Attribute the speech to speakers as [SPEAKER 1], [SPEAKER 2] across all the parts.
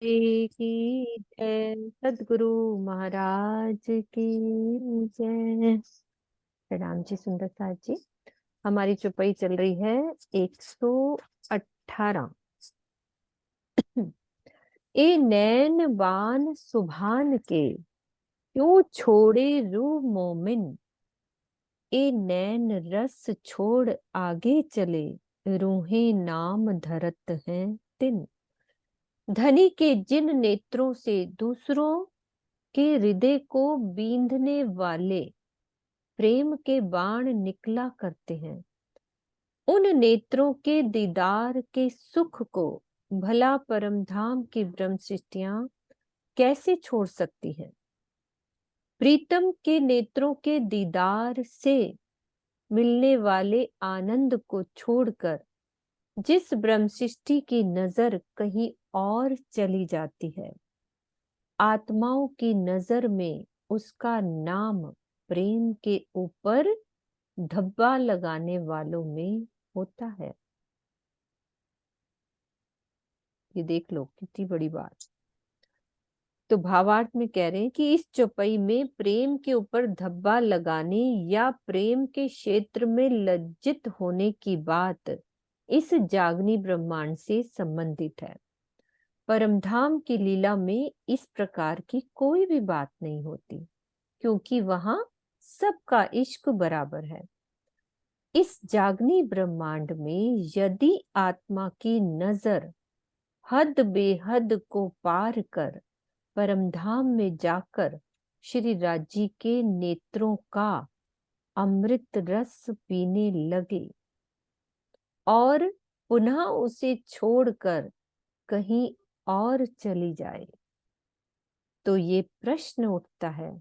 [SPEAKER 1] की जय। सदगुरु महाराज की जय। प्रणाम जी सुंदर साथ जी। हमारी चौपाई चल रही है 118। ए नैन बान सुभान के क्यों छोड़े रू मोमिन। ए नैन रस छोड़ आगे चले रूहें नाम धरत हैं तिन। धनी के जिन नेत्रों से दूसरों के हृदय को बींधने वाले प्रेम के बाण निकला करते हैं, उन नेत्रों के दीदार के सुख को भला परमधाम की ब्रह्म सृष्टियां कैसे छोड़ सकती हैं। प्रीतम के नेत्रों के दीदार से मिलने वाले आनंद को छोड़कर जिस ब्रह्म सृष्टि की नजर कहीं और चली जाती है, आत्माओं की नजर में उसका नाम प्रेम के ऊपर धब्बा लगाने वालों में होता है। ये देख लो कितनी बड़ी बात। तो भावार्थ में कह रहे हैं कि इस चौपाई में प्रेम के ऊपर धब्बा लगाने या प्रेम के क्षेत्र में लज्जित होने की बात इस जागनी ब्रह्मांड से संबंधित है। परमधाम की लीला में इस प्रकार की कोई भी बात नहीं होती, क्योंकि वहां सबका इश्क बराबर है। इस जागनी ब्रह्मांड में यदि आत्मा की नजर हद बेहद को पार कर परमधाम में जाकर श्री राजी के नेत्रों का अमृत रस पीने लगे और पुनः उसे छोड़कर कहीं और चली जाए, तो ये प्रश्न उठता है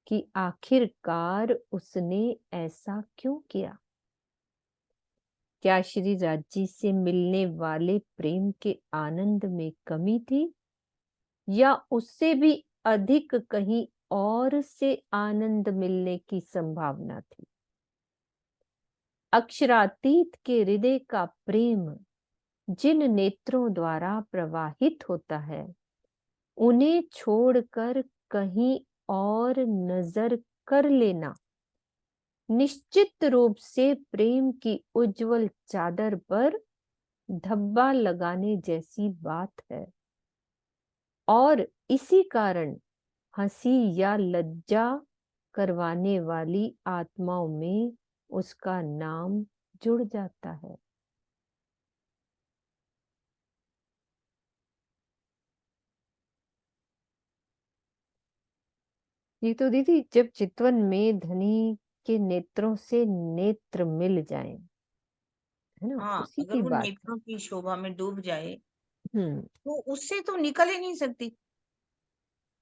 [SPEAKER 1] कि आखिरकार उसने ऐसा क्यों किया। क्या श्री राजी से मिलने वाले प्रेम के आनंद में कमी थी, या उससे भी अधिक कहीं और से आनंद मिलने की संभावना थी। अक्षरातीत के हृदय का प्रेम जिन नेत्रों द्वारा प्रवाहित होता है, उन्हें छोड़कर कहीं और नजर कर लेना निश्चित रूप से प्रेम की उज्जवल चादर पर धब्बा लगाने जैसी बात है। और इसी कारण हंसी या लज्जा करवाने वाली आत्माओं में उसका नाम जुड़ जाता है। ये तो दीदी जब चितवन में धनी के नेत्रों से नेत्र मिल जाएं, है ना,
[SPEAKER 2] हाँ,
[SPEAKER 1] उसी
[SPEAKER 2] अगर
[SPEAKER 1] की
[SPEAKER 2] वो
[SPEAKER 1] बात है।
[SPEAKER 2] नेत्रों की शोभा में डूब जाए
[SPEAKER 1] हम्म।
[SPEAKER 2] तो उससे तो निकल ही नहीं सकती।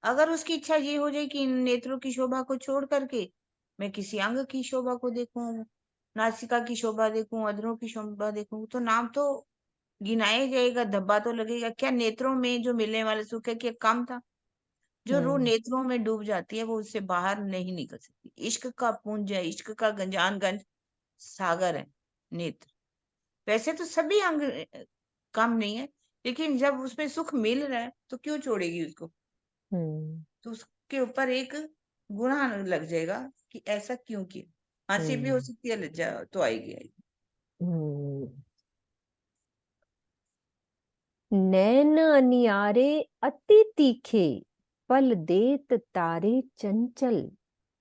[SPEAKER 2] अगर उसकी इच्छा ये हो जाए कि इन नेत्रों की शोभा को छोड़ करके मैं किसी अंग की शोभा को देखूं, नासिका की शोभा देखूं, अधरों की शोभा देखूं, तो नाम तो गिनाया जाएगा, धब्बा तो लगेगा। क्या नेत्रों में जो मिलने वाले सुख है क्या कम था? जो रूह
[SPEAKER 1] हम्म।
[SPEAKER 2] नेत्रों में डूब जाती है वो उससे बाहर नहीं निकल सकती। इश्क का पुंज है, इश्क का गंजान गंज सागर है नेत्र। वैसे तो सभी अंग कम नहीं है, लेकिन जब उसमें सुख मिल रहा है तो क्यों छोड़ेगी उसको?
[SPEAKER 1] हम्म।
[SPEAKER 2] तो उसके ऊपर एक गुनाह लग जाएगा कि ऐसा क्यों किया। हंसी भी हो
[SPEAKER 1] हम्म।
[SPEAKER 2] सकती है, लज्जा तो आएगी।
[SPEAKER 1] हम्म। नैन अनियारे अति तीखे पल देत तारे चंचल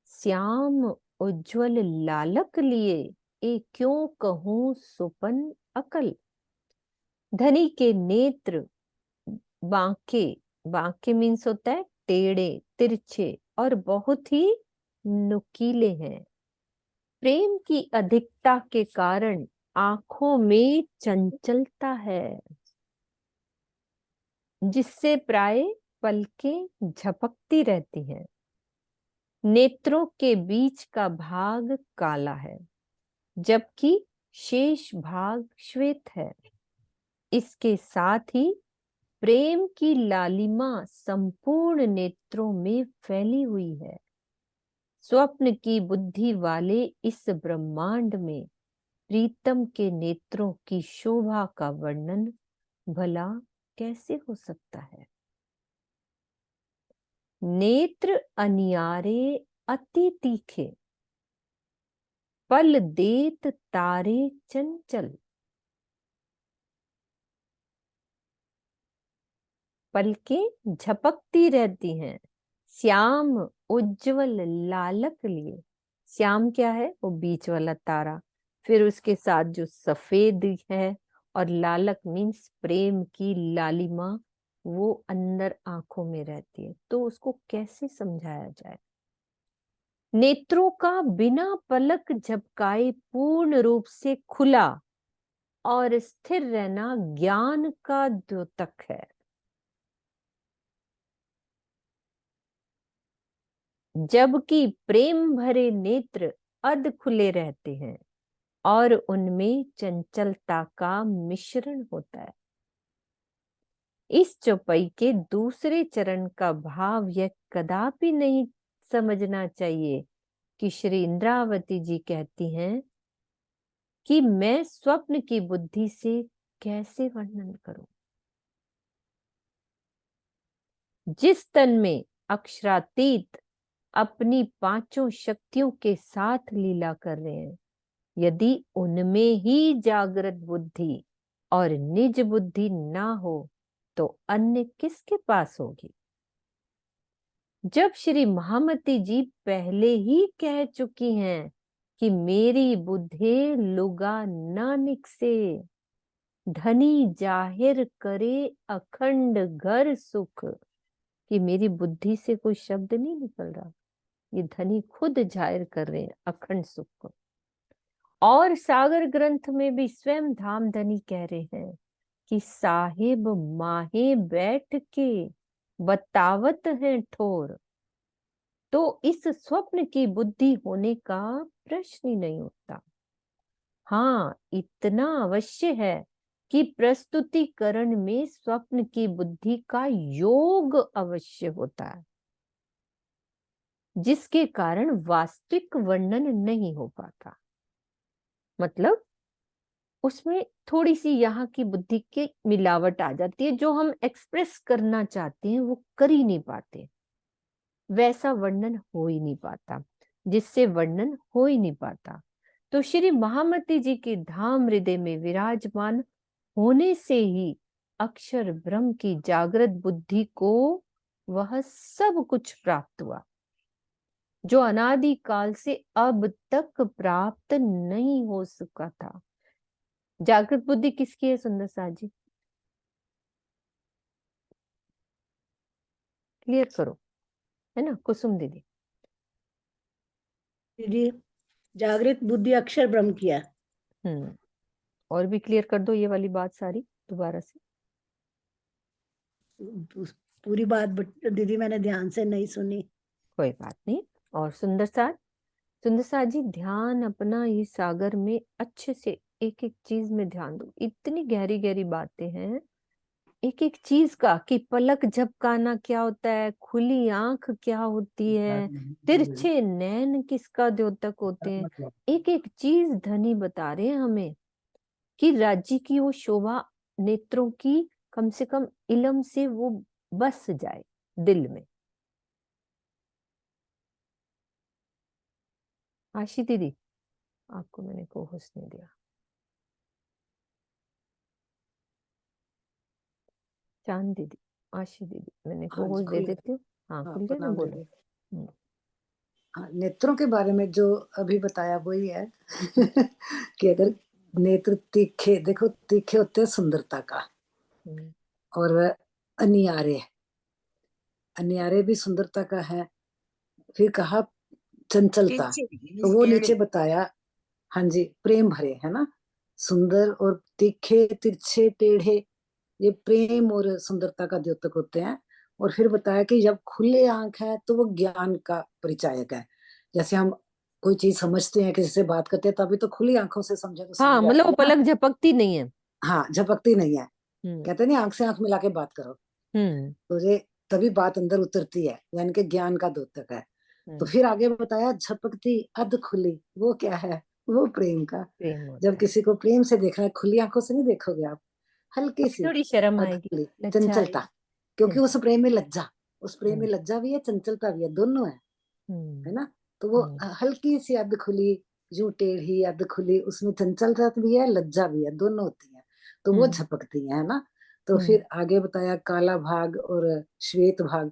[SPEAKER 1] श्याम उज्ज्वल लालक लिए ए क्यों कहूं सुपन अकल। धनी के नेत्र बांके, बांके मीन्स होता है टेढ़े तिरछे और बहुत ही नुकीले हैं। प्रेम की अधिकता के कारण आंखों में चंचलता है, जिससे प्राय पलकें झपकती रहती हैं। नेत्रों के बीच का भाग काला है, जबकि शेष भाग श्वेत है। इसके साथ ही प्रेम की लालिमा संपूर्ण नेत्रों में फैली हुई है। स्वप्न की बुद्धि वाले इस ब्रह्मांड में प्रीतम के नेत्रों की शोभा का वर्णन भला कैसे हो सकता है। नेत्र अनियारे अति तीखे, पल देत तारे चंचल। पलकें झपकती रहती हैं श्याम उज्जवल लालक लिए। श्याम क्या है? वो बीच वाला तारा, फिर उसके साथ जो सफेद है, और लालक मीन्स प्रेम की लालिमा, वो अंदर आंखों में रहती है। तो उसको कैसे समझाया जाए? नेत्रों का बिना पलक झपकाए पूर्ण रूप से खुला और स्थिर रहना ज्ञान का द्योतक है। जबकि प्रेम भरे नेत्र अध खुले रहते हैं और उनमें चंचलता का मिश्रण होता है। इस चौपाई के दूसरे चरण का भाव यह कदापि नहीं समझना चाहिए कि श्री इंद्रावती जी कहती हैं कि मैं स्वप्न की बुद्धि से कैसे वर्णन करूं। जिस तन में अक्षरातीत अपनी पांचों शक्तियों के साथ लीला कर रहे हैं, यदि उनमें ही जागृत बुद्धि और निज बुद्धि ना हो तो अन्य किसके पास होगी? जब श्री महामती जी पहले ही कह चुकी हैं कि मेरी बुद्धे लुगा ना निकसे, धनी जाहिर करे अखंड घर सुख, कि मेरी बुद्धि से कोई शब्द नहीं निकल रहा, ये धनी खुद जाहिर कर रहे हैं अखंड सुख को। और सागर ग्रंथ में भी स्वयं धाम धनी कह रहे हैं कि साहिब माहे बैठ के बतावत है ठोर। तो इस स्वप्न की बुद्धि होने का प्रश्न ही नहीं उठता। हाँ, इतना अवश्य है कि प्रस्तुतिकरण में स्वप्न की बुद्धि का योग अवश्य होता है, जिसके कारण वास्तविक वर्णन नहीं हो पाता। मतलब उसमें थोड़ी सी यहाँ की बुद्धि की मिलावट आ जाती है, जो हम एक्सप्रेस करना चाहते हैं वो कर ही नहीं पाते, वैसा वर्णन हो ही नहीं पाता, जिससे वर्णन हो ही नहीं पाता। तो श्री महामती जी के धाम हृदय में विराजमान होने से ही अक्षर ब्रह्म की जागृत बुद्धि को वह सब कुछ प्राप्त हुआ जो अनादि काल से अब तक प्राप्त नहीं हो सका था। जागृत बुद्धि किसकी है सुंदर साथ जी? क्लियर करो, है ना कुसुम दीदी?
[SPEAKER 3] दीदी, जागृत बुद्धि अक्षर ब्रह्म की है।
[SPEAKER 1] और भी क्लियर कर दो ये वाली बात सारी दोबारा से।
[SPEAKER 3] पूरी बात दीदी मैंने ध्यान से नहीं सुनी।
[SPEAKER 1] कोई बात नहीं। और सुंदर साथ जी, ध्यान अपना ये सागर में अच्छे से एक एक चीज में ध्यान दो। इतनी गहरी गहरी बातें हैं एक एक चीज का, कि पलक झपकाना क्या होता है, खुली आंख क्या होती है, तिरछे नैन किसका द्योतक होते हैं। एक एक चीज धनी बता रहे हैं हमें कि राज्य की वो शोभा नेत्रों की कम से कम इलम से वो बस जाए दिल में। आशी दीदी, आपको मैंने को होश नहीं दिया। चांद दीदी, आशी दीदी, मैंने को होश दे देती हूँ। हाँ खुल गया ना, बोलो।
[SPEAKER 3] नेत्रों के बारे में जो अभी बताया वही है कि अगर नेत्र तीखे, देखो तीखे होते हैं सुंदरता का, और वह अनियारे, अनियारे भी सुंदरता का है। फिर कहा चंचलता, तो वो नीचे बताया, हाँ जी, प्रेम भरे, है ना, सुंदर और तीखे तिरछे टेढ़े, ये प्रेम और सुंदरता का द्योतक होते हैं। और फिर बताया कि जब खुले आंख है तो वो ज्ञान का परिचायक है। जैसे हम कोई चीज समझते हैं, किसी से बात करते हैं, तभी तो खुली आंखों से समझे तो
[SPEAKER 1] हाँ,
[SPEAKER 3] समझ
[SPEAKER 1] मतलब वो
[SPEAKER 3] आती है ना।
[SPEAKER 1] पलक झपकती नहीं है।
[SPEAKER 3] हाँ, झपकती नहीं है। कहते नहीं आंख से आंख मिला के बात करो, तो ये तभी बात अंदर उतरती है, यानी कि ज्ञान का द्योतक है। तो फिर आगे बताया झपकती अध खुली, वो क्या है? वो प्रेम का।
[SPEAKER 1] प्रेम होता
[SPEAKER 3] जब
[SPEAKER 1] है।
[SPEAKER 3] किसी को प्रेम से देखना है, खुली आंखों से नहीं देखोगे आप, हल्की सी
[SPEAKER 1] थोड़ी शर्म
[SPEAKER 3] अध
[SPEAKER 1] आएगी,
[SPEAKER 3] खुली
[SPEAKER 1] लज्जा
[SPEAKER 3] चंचलता,
[SPEAKER 1] आएगी।
[SPEAKER 3] क्योंकि उस प्रेम में लज्जा, उस प्रेम में लज्जा भी है, चंचलता भी है, दोनों है ना। तो वो हल्की सी अध खुली, यूं टेढ़ी अध खुली, उसमें चंचलता भी है, लज्जा भी है, दोनों होती है, तो वो झपकती है ना। तो फिर आगे बताया काला भाग और श्वेत भाग,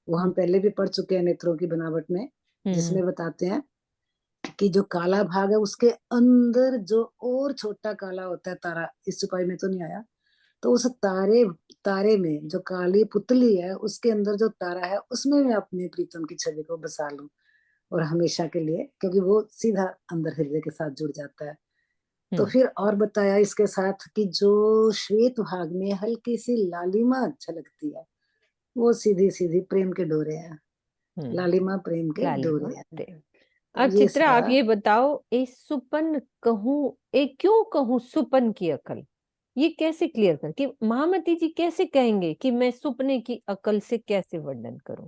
[SPEAKER 3] वो हम पहले भी पढ़ चुके हैं नेत्रों की बनावट में, जिसमें बताते हैं कि जो काला भाग है उसके अंदर जो और छोटा काला होता है तारा, इस चौपाई में तो नहीं आया, तो उस तारे में जो काली पुतली है उसके अंदर जो तारा है उसमें मैं अपने प्रीतम की छवि को बसा लूं और हमेशा के लिए, क्योंकि वो सीधा अंदर हृदय के साथ जुड़ जाता है। तो फिर और बताया इसके साथ कि जो श्वेत भाग में हल्की सी लालिमा झलकती है, वो सीधी सीधी प्रेम के डोरे हैं, लालिमा प्रेम के डोरे हैं।
[SPEAKER 1] अब चित्रा आप ये बताओ, ए सुपन कहूं, ए क्यों कहूं सुपन की अकल, ये कैसे क्लियर कर कि महामती जी कैसे कहेंगे कि मैं सुपने की अकल से कैसे वर्णन करूं,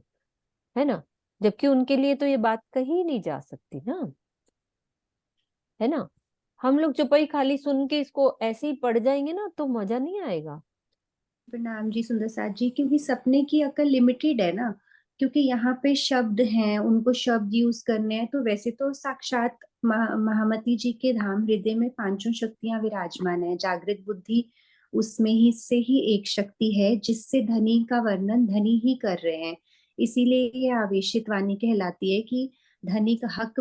[SPEAKER 1] है ना, जबकि उनके लिए तो ये बात कही नहीं जा सकती ना, है ना। हम लोग चौपाई खाली सुन के इसको ऐसे ही पढ़ जाएंगे ना तो मजा नहीं आएगा।
[SPEAKER 4] प्रणाम जी सुंदर साथ जी, क्योंकि सपने की अकल लिमिटेड है ना, क्योंकि यहाँ पे शब्द हैं, उनको शब्द यूज करने हैं, तो वैसे तो साक्षात महामती जी के धाम हृदय में पांचों शक्तियां विराजमान है। जागृत बुद्धि उसमें ही से ही एक शक्ति है जिससे धनी का वर्णन धनी ही कर रहे हैं, इसीलिए ये आवेशित वाणी कहलाती है कि धनी का हक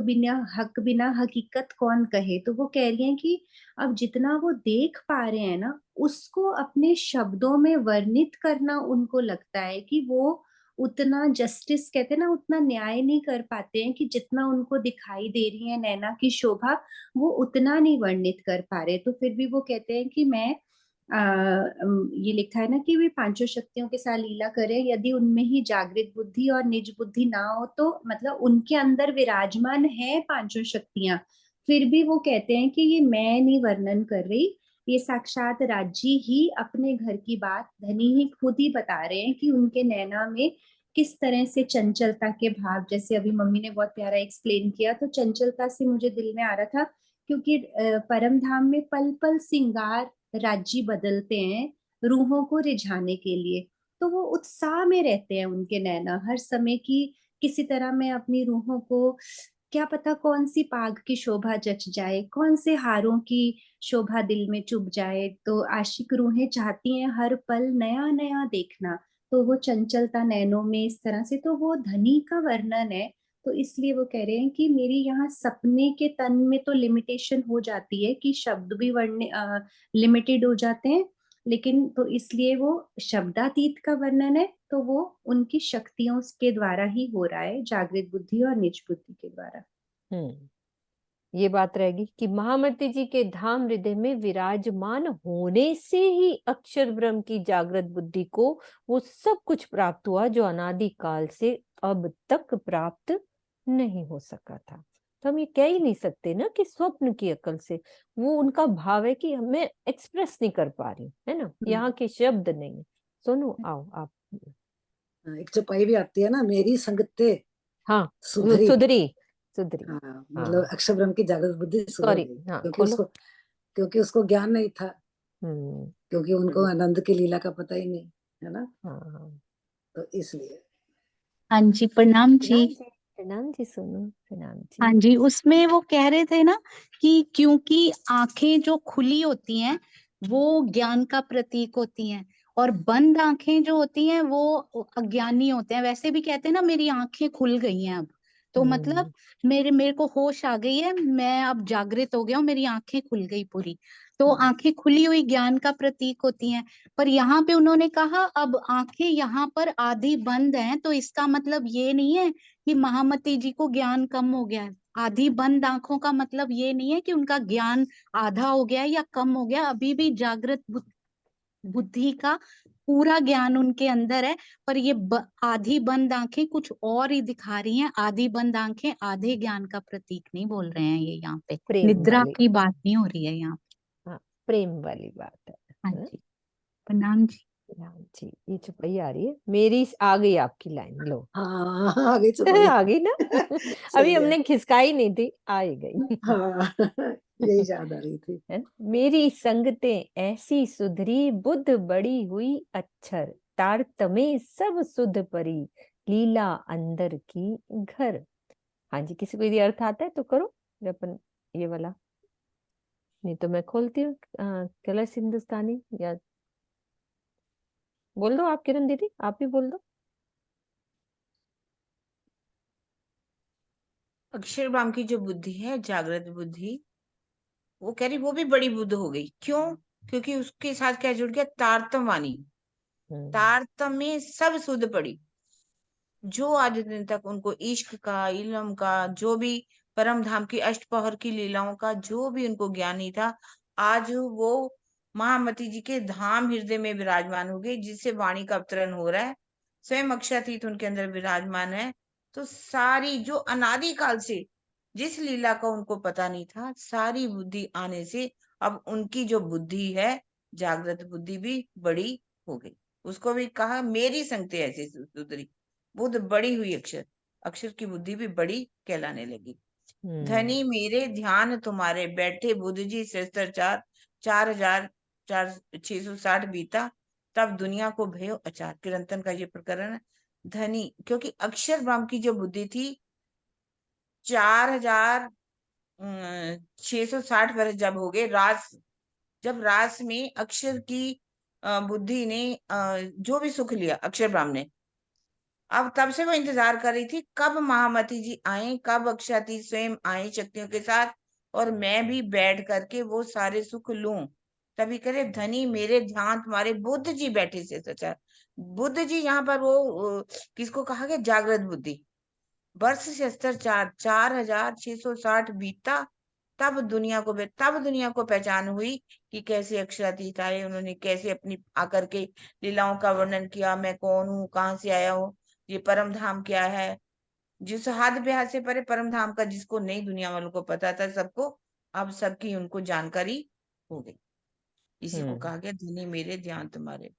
[SPEAKER 4] बिना हकीकत कौन कहे। तो वो कह रही हैं कि अब जितना वो देख पा रहे हैं ना, उसको अपने शब्दों में वर्णित करना उनको लगता है कि वो उतना जस्टिस कहते हैं ना, उतना न्याय नहीं कर पाते हैं कि जितना उनको दिखाई दे रही है नैना की शोभा, वो उतना नहीं वर्णित कर पा रहे। तो फिर भी वो कहते हैं कि मैं ये लिखा है ना कि वे पांचों शक्तियों के साथ लीला करें, यदि उनमें ही जागृत बुद्धि और निज बुद्धि ना हो तो मतलब उनके अंदर विराजमान है पांचों शक्तियां, फिर भी वो कहते हैं कि ये मैं नहीं वर्णन कर रही, ये साक्षात राज्य ही अपने घर की बात धनी ही खुद ही बता रहे हैं कि उनके नैना में किस तरह से चंचलता के भाव, जैसे अभी मम्मी ने बहुत प्यारा एक्सप्लेन किया, तो चंचलता से मुझे दिल में आ रहा था, क्योंकि परम धाम में पल पल सिंगार राज्य बदलते हैं रूहों को रिझाने के लिए, तो वो उत्साह में रहते हैं उनके नैना हर समय की किसी तरह मैं अपनी रूहों को, क्या पता कौन सी पाग की शोभा जच जाए, कौन से हारों की शोभा दिल में चुभ जाए, तो आशिक रूहें चाहती हैं हर पल नया नया देखना, तो वो चंचलता नैनों में इस तरह से, तो वो धनी का वर्णन है। तो इसलिए वो कह रहे हैं कि मेरी यहाँ सपने के तन में तो लिमिटेशन हो जाती है कि शब्द भी लिमिटेड हो जाते हैं, लेकिन तो इसलिए वो शब्दातीत का वर्णन है, तो वो उनकी शक्तियों के द्वारा ही हो रहा है, जागृत बुद्धि और निज बुद्धि के द्वारा।
[SPEAKER 1] ये बात रहेगी कि महामती जी के धाम हृदय में विराजमान होने से ही अक्षर ब्रह्म की जागृत बुद्धि को वो सब कुछ प्राप्त हुआ जो अनादि काल से अब तक प्राप्त नहीं हो सका था। तो हम ये कह ही नहीं सकते ना कि स्वप्न की अकल से, वो उनका भाव है कि मैं एक्सप्रेस नहीं कर पा रही, है ना, यहाँ के शब्द नहीं। सोनू आओ आप।
[SPEAKER 3] एक चौपाई भी आती है ना, मेरी संगते
[SPEAKER 1] हाँ
[SPEAKER 3] सुधरी
[SPEAKER 1] सुधरी।
[SPEAKER 3] हाँ, मतलब अक्षर ब्रह्म की जागृत बुद्धि सुधर
[SPEAKER 1] सॉरी,
[SPEAKER 3] गई,
[SPEAKER 1] हाँ
[SPEAKER 3] क्योंकि उसको ज्ञान नहीं था, क्योंकि उनको आनंद की लीला का पता ही नहीं, है ना।
[SPEAKER 1] हाँ
[SPEAKER 3] तो इसलिए
[SPEAKER 4] हाँ जी प्रणाम जी।
[SPEAKER 1] प्रणाम जी सोनू, प्रणाम जी।
[SPEAKER 4] हाँ जी, उसमें वो कह रहे थे ना कि क्योंकि आंखें जो खुली होती हैं वो ज्ञान का प्रतीक होती हैं, और बंद आंखें जो होती हैं वो अज्ञानी होते हैं। वैसे भी कहते हैं ना मेरी आंखें खुल गई हैं अब, तो मतलब मेरे को होश आ गई है, मैं अब जागृत हो गया हूँ, मेरी आंखें खुल गई पूरी, तो आंखें खुली हुई ज्ञान का प्रतीक होती हैं। पर यहाँ पे उन्होंने कहा अब आंखें यहाँ पर आधी बंद हैं, तो इसका मतलब ये नहीं है कि महामती जी को ज्ञान कम हो गया है। आधी बंद आंखों का मतलब ये नहीं है कि उनका ज्ञान आधा हो गया है या कम हो गया, अभी भी जागृत बुद्धि का पूरा ज्ञान उनके अंदर है, पर ये आधी बंद आंखें कुछ और ही दिखा रही हैं। आधी बंद आंखें आधे ज्ञान का प्रतीक नहीं बोल रहे हैं ये यहाँ पे, निद्रा की बात नहीं हो रही है यहाँ पे।
[SPEAKER 1] हाँ, प्रेम वाली बात है।
[SPEAKER 4] हाँ जी प्रणाम जी।
[SPEAKER 1] प्रणाम जी। ये चुपई आ रही है मेरी, आ गई आपकी लाइन, लो
[SPEAKER 3] हाँ आ गई चुपई
[SPEAKER 1] आ गई ना अभी हमने खिसकाई नहीं थी, आ ही गई।
[SPEAKER 3] हाँ यही याद आ रही थी।
[SPEAKER 1] है मेरी संगतें ऐसी सुधरी, बुद्ध बड़ी हुई अक्षर तारतमे सब सुध परी, लीला अंदर की घर। हाँ जी, किसी को यदि अर्थ आता है तो करो, फिर अपन ये वाला, नहीं तो मैं खोलती हूँ कलश हिंदुस्तानी। या बोल दो आप किरण दीदी, आप भी बोल दो।
[SPEAKER 2] अक्षरधाम की जो बुद्धि है, जागृत बुद्धि, वो कह रही वो भी बड़ी बुद्ध हो गई। क्यों? क्योंकि उसके साथ क्या जुड़ गया? तारतम वाणी। तारतम में सब सुध पड़ी। जो आज दिन तक उनको इश्क का, इल्म का, जो भी परम धाम की अष्टपहर की लीलाओं का जो भी उनको ज्ञान नहीं था, आज वो महामती जी के धाम हृदय में विराजमान हो गए, जिससे वाणी का अवतरण हो रहा है। स्वयं अक्षरातीत उनके अंदर विराजमान है। तो सारी जो अनादि काल से जिस लीला का उनको पता नहीं था, सारी बुद्धि आने से अब उनकी जो बुद्धि है, जागृत बुद्धि भी बड़ी हो गई। उसको भी कहा मेरी संगति ऐसी सुधरी। बुद्ध बड़ी हुई, अक्षर अक्षर की बुद्धि भी बड़ी कहलाने लगी। धनी मेरे ध्यान तुम्हारे, बैठे बुद्ध जी सहस्त्र 4,660 बीता, तब दुनिया को भयो अचार। किरंतन का ये प्रकरण है। धनी, क्योंकि अक्षर ब्रह्म की जो बुद्धि थी, 4,660 वर्ष जब हो गए रास, जब रास में अक्षर की बुद्धि ने जो भी सुख लिया अक्षर ब्रह्म ने, अब तब से वो इंतजार कर रही थी कब महामती जी आए, कब अक्षराती स्वयं आए शक्तियों के साथ, और मैं भी बैठ करके वो सारे सुख लूं। तभी करे धनी मेरे ध्यान तुम्हारे, बुद्ध जी बैठे से सचा। बुद्ध जी यहाँ पर वो किसको कहा गया? जागृत बुद्धि। वर्ष 4,660 बीता, तब दुनिया को पहचान हुई कि कैसे अक्षरातीत आए, उन्होंने कैसे अपनी आकर के लीलाओं का वर्णन किया। मैं कौन हूँ, कहाँ से आया हूँ, ये परम धाम क्या है, जिस हाथ बेहाथ से परे परम धाम का जिसको नई दुनिया वालों को पता था, सबको अब सबकी उनको जानकारी हो गई। इसी को कहा गया धनी मेरे ध्यान तुम्हारे।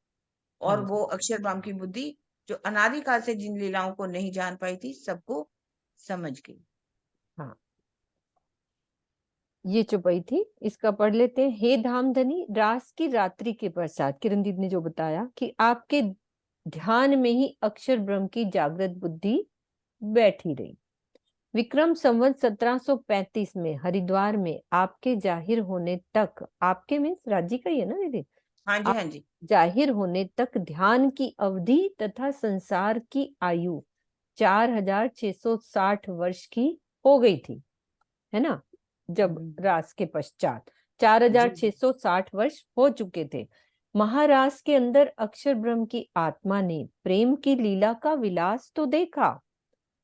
[SPEAKER 2] और वो अक्षर ब्रह्म की बुद्धि जो अनादिकाल से जिन लीलाओं को नहीं जान पाई थी, सबको समझ गई।
[SPEAKER 1] हाँ, ये चौपाई थी, इसका पढ़ लेते हैं। हे धामधनी, रास की रात्रि के पश्चात किरण दीदी ने जो बताया कि आपके ध्यान में ही अक्षर ब्रह्म की जागृत बुद्धि बैठी रही। विक्रम संवत 1735 में हरिद्वार में आपके जाहिर होने तक, आपके मीन्स राज्य का ही है ना दीदी,
[SPEAKER 2] हाँ जी, हाँ जी।
[SPEAKER 1] जाहिर होने तक ध्यान की अवधि तथा संसार की आयु 4,660 वर्ष की हो गई थी, है ना। जब रास के पश्चात 4,660 वर्ष हो चुके थे। महारास के अंदर अक्षर ब्रह्म की आत्मा ने प्रेम की लीला का विलास तो देखा,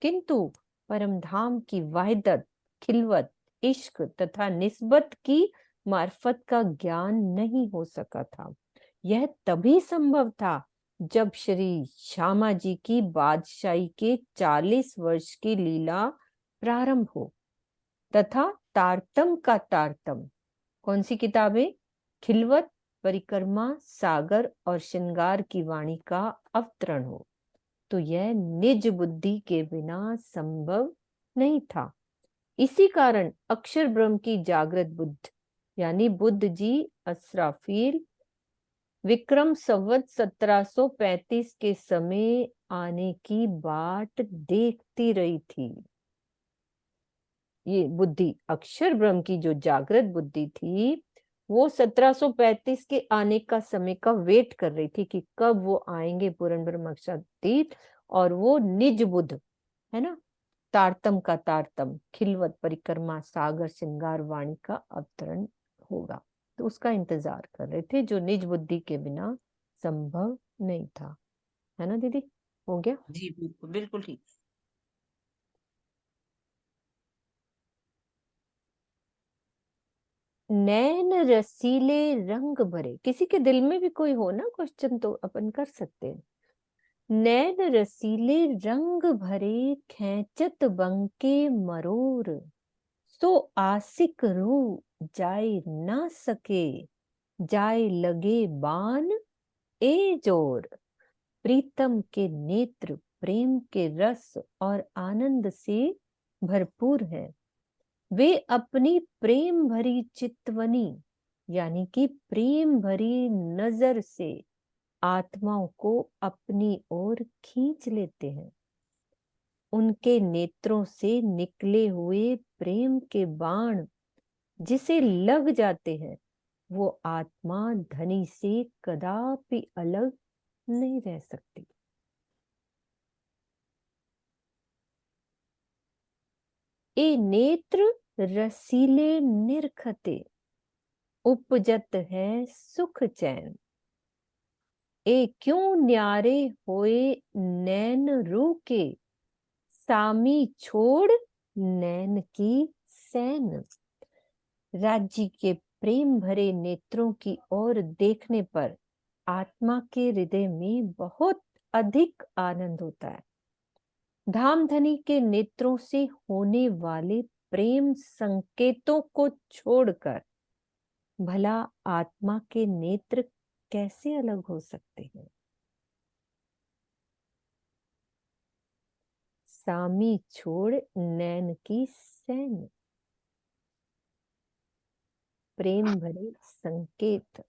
[SPEAKER 1] किंतु परमधाम की वाहिदत, खिलवत, इश्क तथा निस्बत की मार्फत का ज्ञान नहीं हो सका था। यह तभी संभव था जब श्री श्यामा जी की बादशाही के 40 वर्ष की लीला प्रारंभ हो तथा तारतम का तारतम, कौन सी किताबें? खिलवत, परिक्रमा, सागर और श्रृंगार की वाणी का अवतरण हो, तो यह निज बुद्धि के बिना संभव नहीं था। इसी कारण अक्षर ब्रह्म की जागृत बुद्ध यानी बुद्ध जी असराफील विक्रम संवत 1735 के समय आने की बाट देखती रही थी। ये बुद्धि, अक्षर ब्रह्म की जो जागृत बुद्धि थी, वो 1735 के आने का समय का वेट कर रही थी कि कब वो आएंगे पूर्ण ब्रह्म अक्षरातीत, और वो निज बुद्ध, है ना, तारतम का तारतम, खिलवत, परिक्रमा, सागर, श्रृंगार वाणी का अवतरण होगा। तो उसका इंतजार कर रहे थे, जो निज बुद्धि के बिना संभव नहीं था, है ना दीदी। हो गया
[SPEAKER 2] जी, बिल्कुल बिल्कुल ठीक।
[SPEAKER 1] नैन रसीले रंग भरे, किसी के दिल में भी कोई हो ना क्वेश्चन तो अपन कर सकते हैं। नैन रसीले रंग भरे, खैंचत बंके मरोर, सो आसिक रू जाए ना सके, जाए लगे बान ए जोर। प्रीतम के नेत्र प्रेम के रस और आनंद से भरपूर है। वे अपनी प्रेम भरी चितवनी यानी कि प्रेम भरी नजर से आत्माओं को अपनी ओर खींच लेते हैं। उनके नेत्रों से निकले हुए प्रेम के बाण जिसे लग जाते हैं, वो आत्मा धनी से कदापि अलग नहीं रह सकती। ए नेत्र रसीले निरखते, उपजत है सुख चैन। ए क्यों न्यारे होए नैन रू के, सामी छोड़ नैन की सैन। राज्य के प्रेम भरे नेत्रों की ओर देखने पर आत्मा के हृदय में बहुत अधिक आनंद होता है। धामधनी के नेत्रों से होने वाले प्रेम संकेतों को छोड़कर भला आत्मा के नेत्र कैसे अलग हो सकते हैं। सामी छोड़ नैन की सैन, प्रेम भरे संकेत।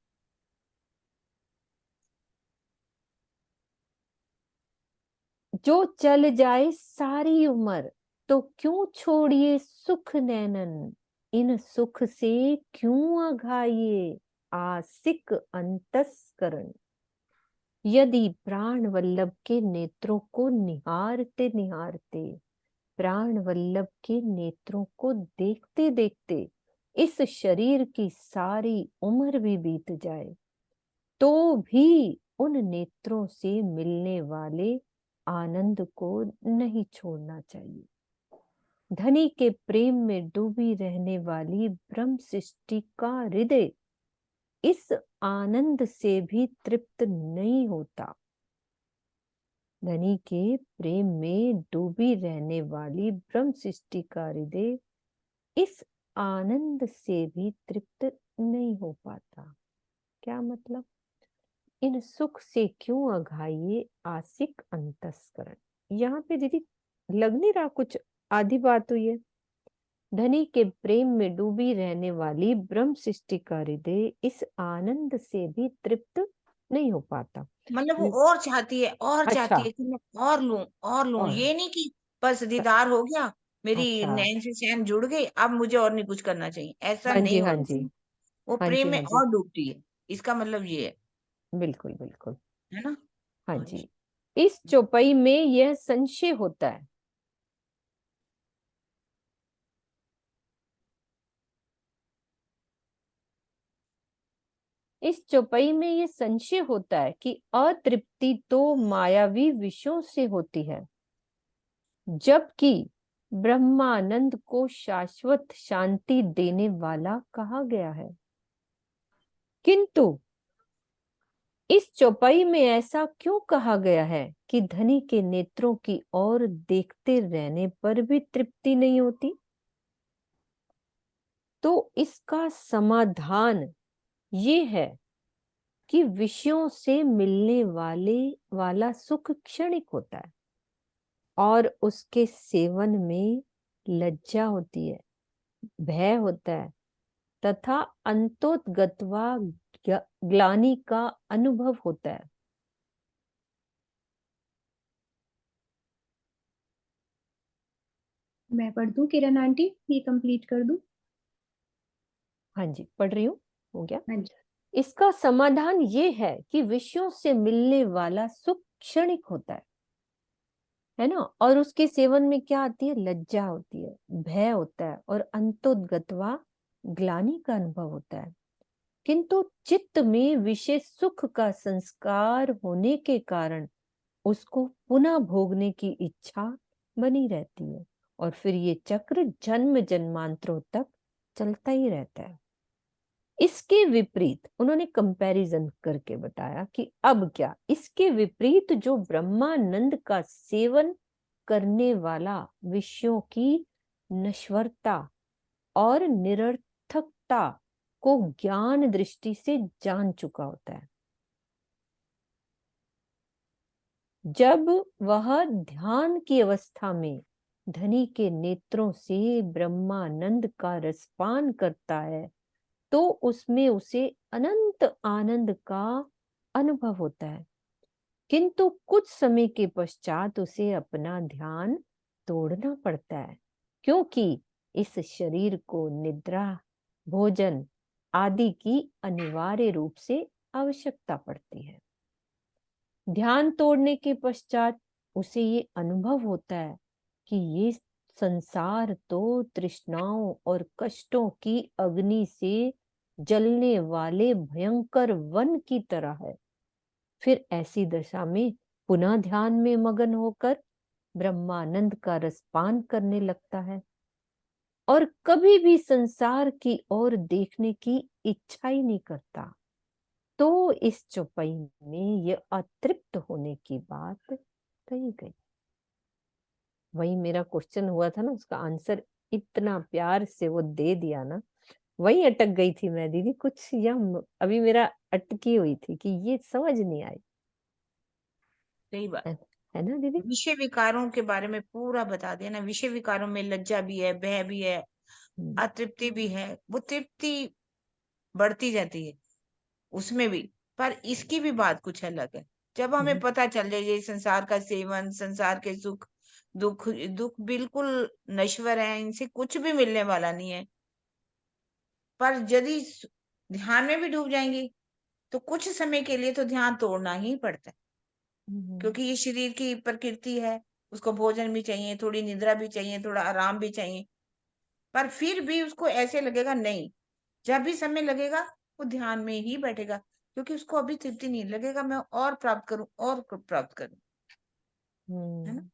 [SPEAKER 1] जो चल जाए सारी उम्र, तो क्यों छोड़िए सुख नैनन। इन सुख से क्यों अघाइए आसिक अंतस्करण। यदि प्राण वल्लभ के नेत्रों को निहारते निहारते, प्राण वल्लभ के नेत्रों को देखते देखते इस शरीर की सारी उम्र भी बीत जाए, तो भी उन नेत्रों से मिलने वाले आनंद को नहीं छोड़ना चाहिए। धनी के प्रेम में डूबी रहने वाली ब्रह्म सृष्टि का हृदय इस आनंद से भी तृप्त नहीं होता। धनी के प्रेम में डूबी रहने वाली ब्रह्म सृष्टि का हृदय इस आनंद से भी तृप्त नहीं हो पाता। क्या मतलब? इन सुख से क्यों अघाइए आसिक अंतस्करण। यहाँ पे दीदी लग नहीं रहा कुछ आधी बात हुई है। धनी के प्रेम में डूबी रहने वाली ब्रह्म सृष्टि का हृदय इस आनंद से भी तृप्त नहीं हो पाता।
[SPEAKER 2] मतलब वो और चाहती है, और चाहती
[SPEAKER 1] अच्छा,
[SPEAKER 2] है कि मैं और लूं, और लूं।
[SPEAKER 1] और
[SPEAKER 2] ये नहीं कि बस दीदार हो गया, मेरी
[SPEAKER 1] अच्छा,
[SPEAKER 2] नैन से चैन जुड़ गई, अब मुझे और नहीं कुछ करना चाहिए, ऐसा
[SPEAKER 1] हाँ जी,
[SPEAKER 2] नहीं
[SPEAKER 1] हाँ
[SPEAKER 2] होना
[SPEAKER 1] जी,
[SPEAKER 2] चाहिए। वो
[SPEAKER 1] हाँ
[SPEAKER 2] प्रेम
[SPEAKER 1] जी,
[SPEAKER 2] में
[SPEAKER 1] हाँ जी,
[SPEAKER 2] और डूबती है, इसका मतलब ये
[SPEAKER 1] बिल्कुल बिल्कुल,
[SPEAKER 2] है ना।
[SPEAKER 1] हाँ
[SPEAKER 2] हाँ
[SPEAKER 1] जी।
[SPEAKER 2] जी।
[SPEAKER 1] इस चौपाई में यह संशय होता है, इस चौपाई में यह संशय होता है कि अतृप्ति तो मायावी विषयों से होती है, जबकि ब्रह्मानंद को शाश्वत शांति देने वाला कहा गया है। किंतु इस चौपाई में ऐसा क्यों कहा गया है कि धनी के नेत्रों की ओर देखते रहने पर भी तृप्ति नहीं होती? तो इसका समाधान ये है कि विषयों से मिलने वाला सुख क्षणिक होता है और उसके सेवन में लज्जा होती है, भय होता है तथा अंतोतगत्वा ग्लानि का अनुभव होता है।
[SPEAKER 4] मैं पढ़ दूं किरण आंटी, ये कंप्लीट कर दूं?
[SPEAKER 1] हाँ जी, पढ़ रही हूँ, हो गया।
[SPEAKER 4] हाँ जी।
[SPEAKER 1] इसका समाधान ये है कि विषयों से मिलने वाला सुख क्षणिक होता है ना, और उसके सेवन में क्या आती है? लज्जा होती है, भय होता है और अंतोदगत्वा ग्लानि का अनुभव होता है। किंतु चित्त में विषय सुख का संस्कार होने के कारण उसको पुनः भोगने की इच्छा बनी रहती है और फिर ये चक्र जन्म जन्मांतरों तक चलता ही रहता है। इसके विपरीत उन्होंने कंपैरिजन करके बताया कि अब क्या, इसके विपरीत जो ब्रह्मानंद का सेवन करने वाला विषयों की नश्वरता और निरर्थकता को ज्ञान दृष्टि से जान चुका होता है, जब वह ध्यान की अवस्था में धनी के नेत्रों से ब्रह्मानंद का रसपान करता है, तो उसमें उसे अनंत आनंद का अनुभव होता है, किंतु कुछ समय के पश्चात उसे अपना ध्यान तोड़ना पड़ता है, क्योंकि इस शरीर को निद्रा, भोजन आदि की अनिवार्य रूप से आवश्यकता पड़ती है। ध्यान तोड़ने के पश्चात उसे ये अनुभव होता है कि ये संसार तो तृष्णाओं और कष्टों की अग्नि से जलने वाले भयंकर वन की तरह है। फिर ऐसी दशा में पुनः ध्यान में मगन होकर ब्रह्मानंद का रसपान करने लगता है और कभी भी संसार की ओर देखने की इच्छा ही नहीं करता। तो इस चौपाई में यह अतृप्त होने की बात कही गई। वही मेरा क्वेश्चन हुआ था ना, उसका आंसर इतना प्यार से वो दे दिया ना, वही अटक गई थी मैं दीदी, कुछ या अभी मेरा अटकी हुई थी कि ये समझ नहीं आई।
[SPEAKER 2] सही बात
[SPEAKER 1] है ना दीदी?
[SPEAKER 2] विषय विकारों के बारे में पूरा बता दिया ना। विषय विकारों में लज्जा भी है, भय भी है, अतृप्ति भी है। वो तृप्ति बढ़ती जाती है उसमें भी, पर इसकी भी बात कुछ अलग है। जब हमें पता चल जाए ये संसार का सेवन, संसार के सुख दुख दुख बिल्कुल नश्वर है, इनसे कुछ भी मिलने वाला नहीं है, पर यदि ध्यान में भी डूब जाएंगे तो कुछ समय के लिए तो ध्यान तोड़ना ही पड़ता है, क्योंकि ये शरीर की प्रकृति है। उसको भोजन भी चाहिए, थोड़ी निद्रा भी चाहिए, थोड़ा आराम भी चाहिए, पर फिर भी उसको ऐसे लगेगा नहीं, जब भी समय लगेगा वो ध्यान में ही बैठेगा, क्योंकि उसको अभी तृप्ति नहीं लगेगा मैं और प्राप्त करूं और प्राप्त करूं, है ना।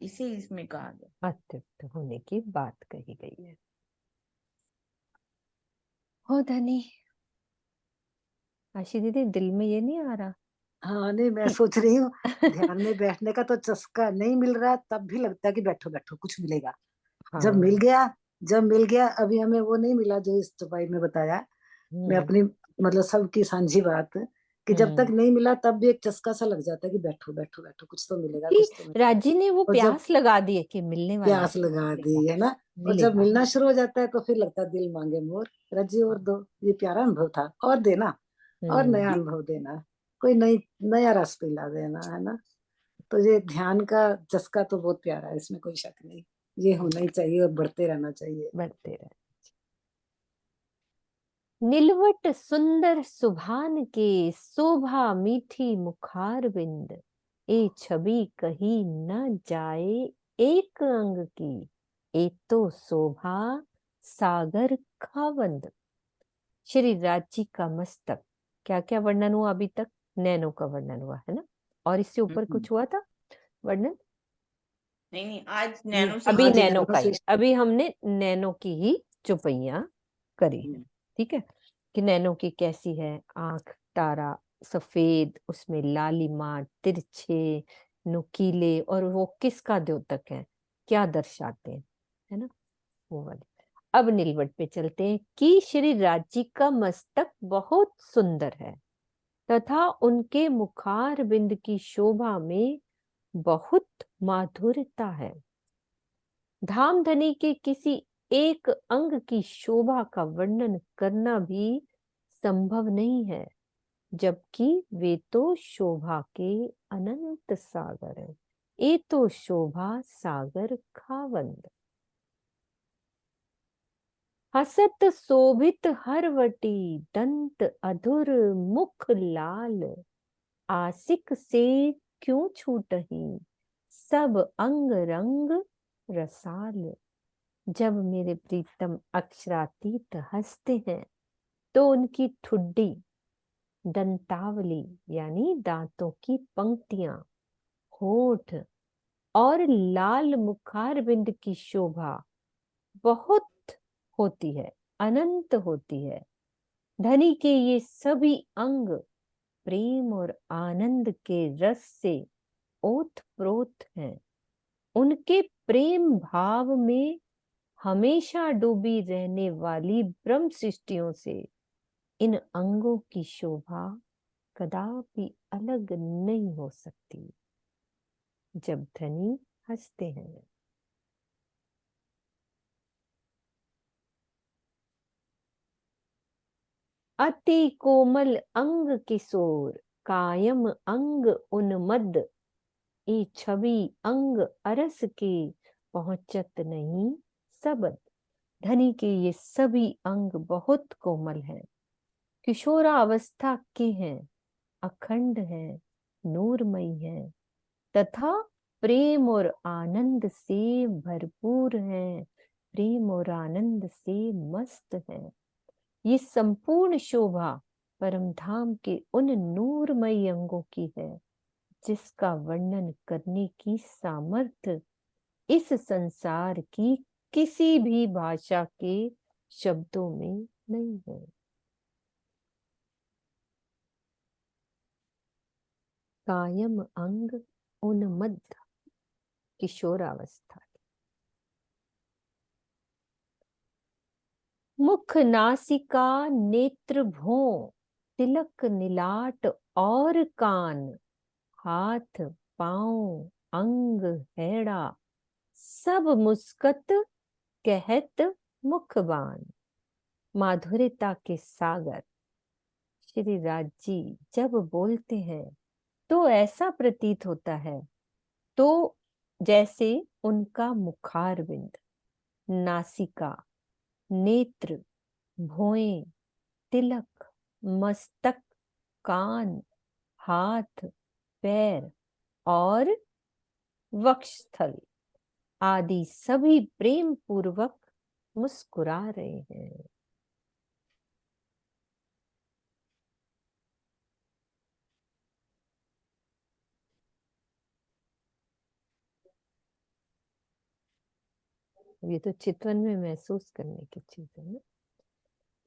[SPEAKER 2] इसे इसमें कहा गया
[SPEAKER 1] अतृप्त होने की बात कही गई है। हो धनी आशी दीदी, दिल में ये नहीं आ रहा
[SPEAKER 3] हाँ, नहीं मैं
[SPEAKER 1] कि
[SPEAKER 3] सोच रही हूँ ध्यान में बैठने का तो चस्का नहीं मिल रहा, तब भी लगता है कि बैठो बैठो कुछ मिलेगा। जब मिल
[SPEAKER 1] हाँ।
[SPEAKER 3] गया जब मिल गया अभी हमें वो नहीं मिला जो इस चौपाई में बताया। मैं अपनी मतलब सबकी साझी बात कि जब तक नहीं मिला तब भी एक चस्का सा लग जाता है कि बैठो बैठो बैठो कुछ तो मिलेगा,
[SPEAKER 1] कि
[SPEAKER 3] कुछ तो मिलेगा।
[SPEAKER 1] राजी ने वो
[SPEAKER 3] और जब
[SPEAKER 1] प्यास लगा दी है कि मिलने वाला
[SPEAKER 3] प्यास
[SPEAKER 1] है,
[SPEAKER 3] लगा दी है ना, और जब
[SPEAKER 1] मिलेगा।
[SPEAKER 3] मिलना शुरू हो जाता है तो फिर लगता है दिल मांगे मोर, रजी और दो। ये प्यारा अनुभव था, और देना और नया अनुभव देना, कोई नई नया रस पिला देना, है ना। तो ये ध्यान का चस्का तो बहुत प्यारा है, इसमें कोई शक नहीं। ये होना ही चाहिए और बढ़ते रहना चाहिए।
[SPEAKER 1] बढ़ते रहे। नीलवट सुंदर सुभान के, शोभा मीठी मुखार बिंद, ए छवि कही न जाए एक अंग की, ए तो शोभा सागर खावंद। श्री राज जी का मस्तक, क्या क्या वर्णन हुआ अभी तक? नैनो का वर्णन हुआ है ना, और इससे ऊपर कुछ हुआ था वर्णन?
[SPEAKER 2] नहीं नहीं, आज नैनो से
[SPEAKER 1] अभी
[SPEAKER 3] आज
[SPEAKER 1] नैनो का
[SPEAKER 3] नैनो
[SPEAKER 1] ही,
[SPEAKER 3] से
[SPEAKER 1] अभी हमने नैनो की ही चौपैया करी है। ठीक है, कि नैनो की कैसी है, आंख तारा सफेद, उसमें लालिमा, तिरछे, नुकीले, और वो किसका द्योतक है, क्या दर्शाते हैं, है ना, वो वाले। अब नीलवट पे चलते हैं कि श्री राज जी का मस्तक बहुत सुंदर है तथा उनके मुखार बिंद की शोभा में बहुत माधुर्यता है। धामधनी के किसी एक अंग की शोभा का वर्णन करना भी संभव नहीं है, जबकि वे तो शोभा के अनंत सागर हैं। ये तो शोभा सागर खावंद। हसत शोभित हरवटी, दंत अधुर मुख लाल, आसिक से क्यों छूटही, सब अंग रंग रसाल। जब मेरे प्रीतम अक्षरातीत हंसते हैं तो उनकी ठुड्डी, दंतावली यानी दांतों की पंक्तियां, होठ और लाल मुखार बिंद की शोभा बहुत होती है, अनंत होती है। धनी के ये सभी अंग प्रेम और आनंद के रस से ओत प्रोत हैं। उनके प्रेम भाव में हमेशा डूबी रहने वाली ब्रह्म सृष्टियों से इन अंगों की शोभा कदापि अलग नहीं हो सकती। जब धनी हंसते हैं, अति कोमल अंग किशोर, कायम अंग उन्मद, ए छवि अंग अरस के, पहुंचत नहीं सबद। धनी के ये सभी अंग बहुत कोमल हैं, किशोरावस्था के हैं, अखंड हैं, नूरमयी हैं, तथा प्रेम और आनंद से भरपूर हैं, प्रेम और आनंद से मस्त हैं। ये संपूर्ण शोभा परमधाम के उन नूरमयी अंगों की है, जिसका वर्णन करने की सामर्थ्य इस संसार की किसी भी भाषा के शब्दों में नहीं है। कायम अंग उन्मद, किशोरावस्था। मुख नासिका नेत्र भौं, तिलक नीलाट और कान, हाथ पांव अंग हैड़ा, सब मुस्कत कहत मुखबान। माधुर्यता के सागर श्री राज जी जब बोलते हैं तो ऐसा प्रतीत होता है तो जैसे उनका मुखारविंद, नासिका, नेत्र, भौएं, तिलक, मस्तक, कान, हाथ, पैर और वक्षस्थल आदि सभी प्रेम पूर्वक मुस्कुरा रहे हैं। ये तो चितवन में महसूस करने की चीज है ना।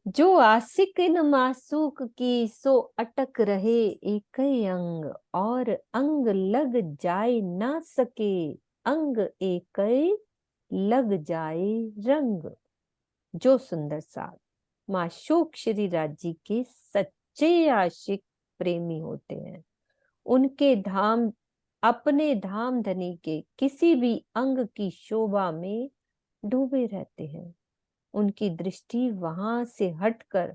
[SPEAKER 1] जो आशिक इन मासूक की, सो अटक रहे एक ही अंग, और अंग लग जाए ना सके, अंग एक लग जाए रंग। जो सुंदर साथ माशूक श्री राज जी के सच्चे आशिक प्रेमी होते हैं, उनके धाम अपने धाम धनी के किसी भी अंग की शोभा में डूबे रहते हैं। उनकी दृष्टि वहां से हटकर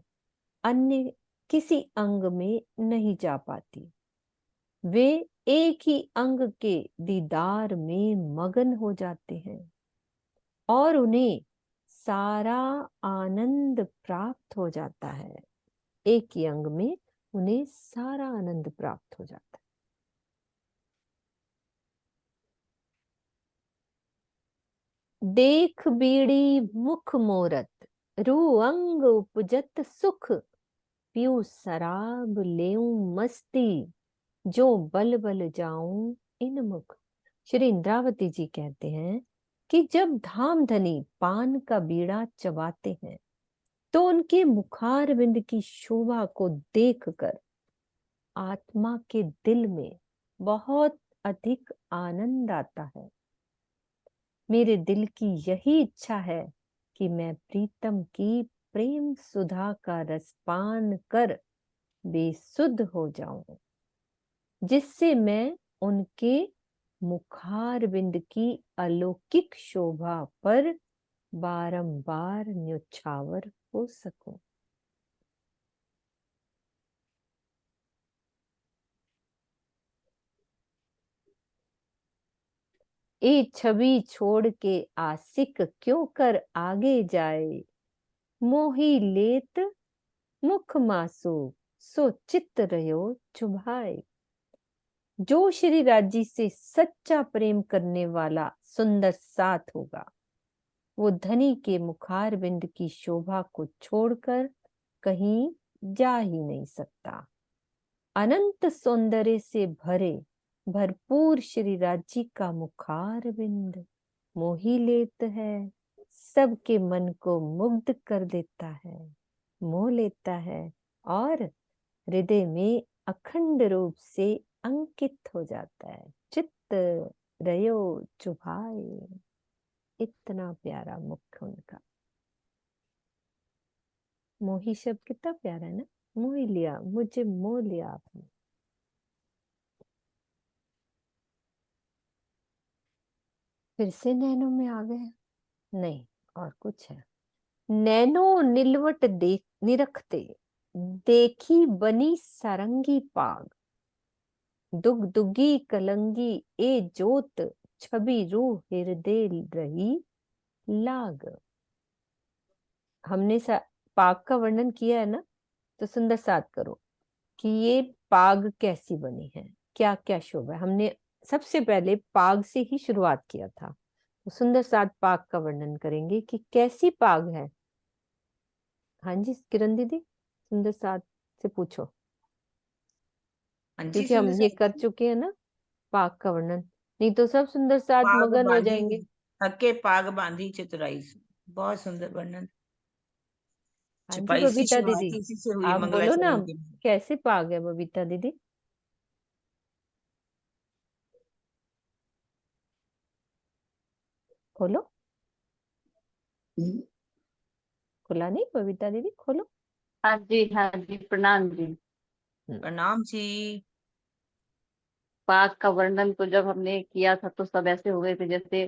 [SPEAKER 1] अन्य किसी अंग में नहीं जा पाती। वे एक ही अंग के दीदार में मगन हो जाते हैं और उन्हें सारा आनंद प्राप्त हो जाता है। एक ही अंग में उन्हें सारा आनंद प्राप्त हो जाता है। देख बीड़ी मुख मोरत, रू अंग उपजत सुख, पीऊ शराब लेऊं मस्ती, जो बल बल जाऊं इन मुख। श्री इंद्रावती जी कहते हैं कि जब धामधनी पान का बीड़ा चबाते हैं तो उनके मुखारविंद की शोभा को देखकर आत्मा के दिल में बहुत अधिक आनंद आता है। मेरे दिल की यही इच्छा है कि मैं प्रीतम की प्रेम सुधा का रसपान कर बेसुध हो जाऊं, जिससे मैं उनके मुखारविंद की अलौकिक शोभा पर बारंबार न्योछावर हो सकूं। ए छवि छोड़ के आशिक क्यों कर आगे जाए, मोही लेत मुख मासूक, सो चित्त रहो चुभाए। जो श्री राज जी से सच्चा प्रेम करने वाला सुंदर साथ होगा, वो धनी के मुखारविंद की शोभा को छोड़कर कहीं जा ही नहीं सकता। अनंत सौंदर्य से भरे भरपूर श्री राज जी का मुखारविंद मोही लेत है, सबके मन को मुग्ध कर देता है, मोह लेता है और हृदय में अखंड रूप से अंकित हो जाता है। चित्त रयो चुभाए, इतना प्यारा मुख उनका। मोही शब्द कितना प्यारा है ना। मोह लिया, मुझे मोह लिया आपने। फिर से नैनो में आ गए? नहीं, और कुछ है। नैनो निलवट देख निरखते, देखी बनी सारंगी पाग, दुग दुगी कलंगी ए जोत, छवि रूह हृदय रही लाग। हमने पाग का वर्णन किया है ना, तो सुंदर साथ करो कि ये पाग कैसी बनी है, क्या क्या शोभा है। हमने सबसे पहले पाग से ही शुरुआत किया था, तो सुंदर साथ पाग का वर्णन करेंगे कि कैसी पाग है। हाँ जी किरण दीदी, सुंदर साथ से पूछो,
[SPEAKER 2] हाँ जी
[SPEAKER 1] क्योंकि हम
[SPEAKER 2] सुंदर
[SPEAKER 1] ये
[SPEAKER 2] साथ
[SPEAKER 1] कर चुके हैं ना पाग का वर्णन, नहीं तो सब सुंदर साथ
[SPEAKER 2] पाग
[SPEAKER 1] मगन हो
[SPEAKER 2] बांधी
[SPEAKER 1] जाएंगे।
[SPEAKER 2] थके पाग बांधी चतुराई से, बहुत सुंदर वर्णन।
[SPEAKER 1] हाँ जी
[SPEAKER 2] छपाई से
[SPEAKER 1] बबीता
[SPEAKER 2] शुरुआत
[SPEAKER 1] दीदी,
[SPEAKER 2] इसी से हुई
[SPEAKER 1] आप बोलो ना
[SPEAKER 2] मंगलाचरण की।
[SPEAKER 1] कैसे पाग है बबीता दीदी। खोलो, खुला नहीं बबीता दीदी, खोलो।
[SPEAKER 5] हाँ जी प्रणाम जी।
[SPEAKER 2] प्रणाम जी।
[SPEAKER 5] पाक का वर्णन तो जब हमने किया था तो सब ऐसे हो गए थे जैसे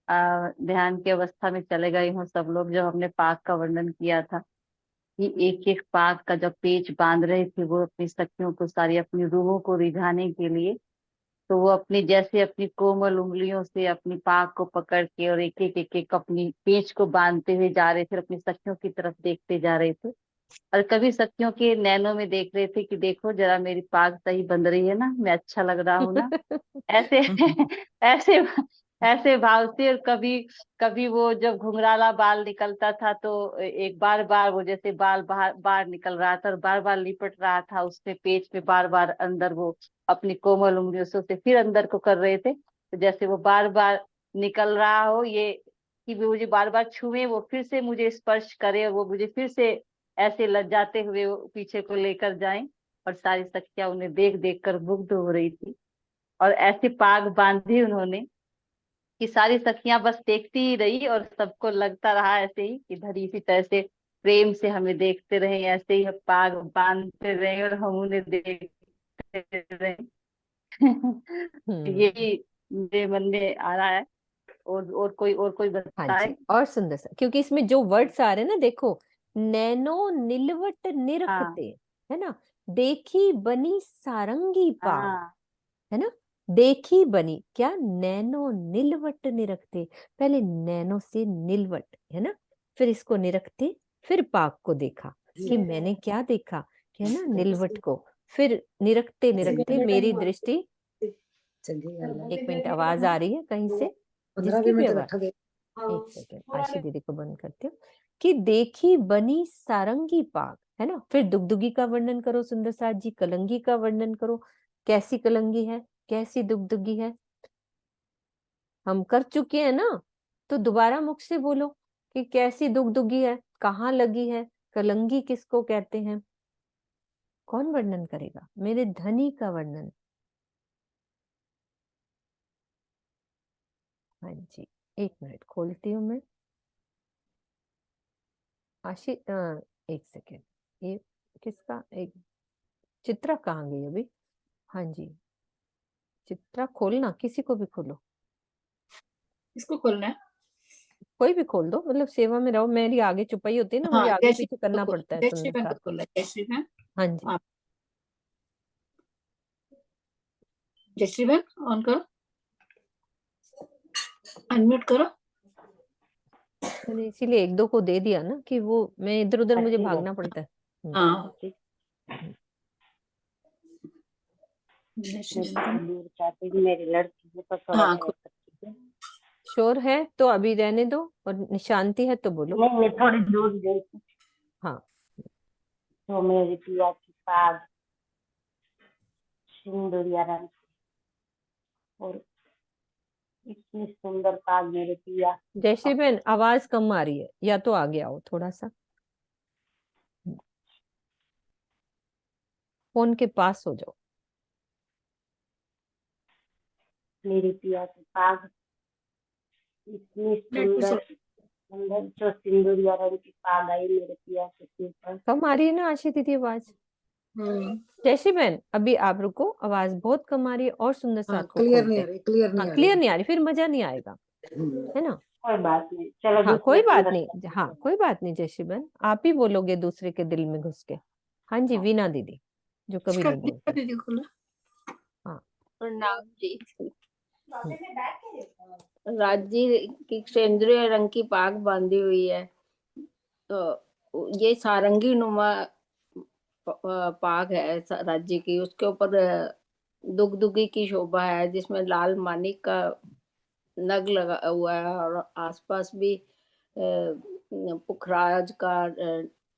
[SPEAKER 5] ध्यान की अवस्था में चले गए हों सब लोग। जब हमने पाक का वर्णन किया था कि एक एक पाक का जब पेच बांध रहे थे वो अपनी सखियों को, सारी अपनी रूहों को रिझाने के लिए, तो वो अपनी जैसे अपनी कोमल उंगलियों से अपनी पाक को पकड़ के और एक एक अपनी पेच को बांधते हुए जा रहे थे, अपनी सखियों की तरफ देखते जा रहे थे। और कभी सखियों के नैनों में देख रहे थे कि देखो जरा मेरी पाग सही बंध रही है ना, मैं अच्छा लग रहा हूँ ना, ऐसे ऐसे ऐसे भाव से। और कभी कभी वो जब घुंघराला बाल निकलता था तो एक बार बार वो जैसे बाल बाहर बाहर निकल रहा था और बार बार लिपट रहा था उसमें पेच में, बार बार अंदर वो अपनी कोमल उंगलियों से उसे फिर अंदर को कर रहे थे, तो जैसे वो बार बार निकल रहा हो ये कि वो मुझे बार बार छुए, वो फिर से मुझे स्पर्श करे, वो मुझे फिर से ऐसे लज्जाते हुए वो पीछे को लेकर जाएं। और सारी सखियां उन्हें देख देख कर मुग्ध हो रही थी। और ऐसी पाग बांधी उन्होंने कि सारी सखियां बस देखती ही रही और सबको लगता रहा ऐसे ही कि धरी इसी तरह से प्रेम से हमें देखते रहे, ऐसे ही पाग बांधते रहे और हम उन्हें देखते रहे। यही मेरे मन में आ रहा है। और कोई
[SPEAKER 1] हाँ
[SPEAKER 5] बताए।
[SPEAKER 1] जी, और सुंदर सा, क्योंकि इसमें जो वर्ड्स आ रहे हैं ना, देखो, नैनो निलवट
[SPEAKER 5] हाँ
[SPEAKER 1] निरखते, है ना, देखी बनी सारंगी पाग,
[SPEAKER 5] हाँ
[SPEAKER 1] है ना, देखी बनी क्या, नैनो निलवट निरखते, पहले नैनो से निलवट, है ना, फिर इसको निरखते, फिर पाग को देखा कि मैंने क्या देखा, कि है ना निलवट को, फिर निरखते निरखते मेरी दृष्टि, एक मिनट आवाज आ रही है कहीं से,
[SPEAKER 3] 15-20
[SPEAKER 1] जिसकी भी
[SPEAKER 3] मिनट
[SPEAKER 1] आवाज,
[SPEAKER 3] रखा गया।
[SPEAKER 1] एक सेकेंड आशी दीदी को बंद करती हूँ, कि देखी बनी सारंगी पाग, है ना, फिर दुगदुगी का वर्णन करो सुंदर साथ जी, कलंगी का वर्णन करो, कैसी कलंगी है, कैसी दुगदुगी है, हम कर चुके हैं ना, तो दोबारा मुख से बोलो कि कैसी दुगदुगी है, कहाँ लगी है, कलंगी किसको कहते हैं, कौन वर्णन करेगा, मेरे धनी का वर्णन। हाँ जी, एक मिनट खोलती हूँ मैं, आशी एक सेकेंड, ये किसका, एक चित्रा कहाँ गई अभी, हाँ जी चित्रा खोलना, किसी को भी खोलो,
[SPEAKER 6] इसको खोलना है।
[SPEAKER 1] कोई भी खोल दो, मतलब सेवा में रहो, मेरी आगे चुपाई होती है ना, मुझे
[SPEAKER 6] हाँ
[SPEAKER 1] आगे पीछे करना पड़ता है
[SPEAKER 6] जय
[SPEAKER 1] सुंदर
[SPEAKER 6] श्री बहन
[SPEAKER 1] साथ।
[SPEAKER 6] को खोलना है। जय श्री बहन,
[SPEAKER 1] हाँ जी
[SPEAKER 6] आप जय श्री बहन ऑन करो, अनम्यूट करो।
[SPEAKER 1] मैंने इसीलिए एक दो को दे दिया ना, कि वो मैं इधर उधर मुझे भागना पड़ता है।
[SPEAKER 6] हाँ जय श्री बहन
[SPEAKER 5] मेरी लड़की है तो थोड़ा
[SPEAKER 6] हाँ
[SPEAKER 1] शोर है तो अभी रहने दो, और शांति है तो बोलो।
[SPEAKER 5] नहीं थोड़ी दूर गई थी।
[SPEAKER 1] हाँ
[SPEAKER 5] तो मेरी पिया की पाग सिंदूरिया रंग की, और इतनी सुंदर पाग मेरे पिया।
[SPEAKER 1] जयश्री बहन आवाज कम आ रही है, या तो आगे आओ थोड़ा सा, फोन के पास हो जाओ।
[SPEAKER 5] मेरी पिया की पाग इतनी सुंदर सुंदर, जो सिंदूरिया रंग की पाग आई मेरे पिया के ऊपर।
[SPEAKER 1] कम आ रही है ना आशी दीदी आवाज? जयश्री बहन अभी आप रुको, आवाज बहुत कम आ रही है, और सुंदर साथ को
[SPEAKER 3] क्लियर
[SPEAKER 1] खोलते
[SPEAKER 3] नहीं आ
[SPEAKER 1] हैं।
[SPEAKER 3] रही, क्लियर नहीं
[SPEAKER 1] हाँ
[SPEAKER 3] आ
[SPEAKER 1] क्लियर
[SPEAKER 3] रही।
[SPEAKER 1] नहीं आ रही, फिर मजा नहीं आएगा, है ना।
[SPEAKER 5] कोई बात नहीं, चलो
[SPEAKER 1] हाँ कोई
[SPEAKER 5] दूसरे
[SPEAKER 1] बात
[SPEAKER 5] सुंदर
[SPEAKER 1] नहीं, हाँ कोई बात नहीं जयश्री बहन, आप ही बोलोगे दूसरे के दिल में घुस के। हाँ जी वीना दीदी, जो कभी नहीं बोलती।
[SPEAKER 6] दीदी खोलो।
[SPEAKER 1] हाँ
[SPEAKER 6] प्रणाम जी। राज्य की सेंद्रिय रंग की पाग बांधी हुई है, तो ये सारंगी नुमा पाग है राज्य की। उसके ऊपर दुगदुगी की शोभा है, जिसमें लाल मानिक का नग लगा हुआ है, और आसपास भी पुखराज का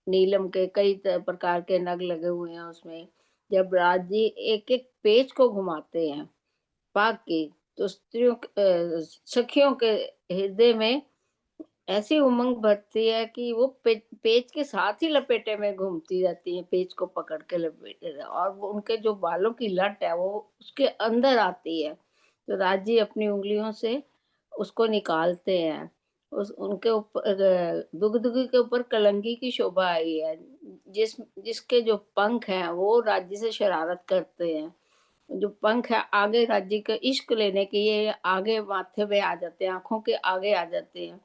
[SPEAKER 6] नीलम के कई प्रकार के नग लगे हुए हैं उसमें। जब राज्य एक एक पेज को घुमाते हैं पाग की, तो स्त्रियों सखियों के हृदय में ऐसी उमंग भरती है कि वो पेज के साथ ही लपेटे में घूमती रहती है, पेज को पकड़ के लपेटे, और वो उनके जो बालों की लट है वो उसके अंदर आती है। तो राजी अपनी उंगलियों से उसको निकालते हैं। उनके ऊपर दुगदुगी के ऊपर कलंगी की शोभा आई है, जिसके जो पंख हैं वो राज्य से शरारत करते हैं। जो पंख है आगे राज्य का इश्क लेने के लिए आगे माथे पे आ जाते हैं, आंखों के आगे आ जाते हैं,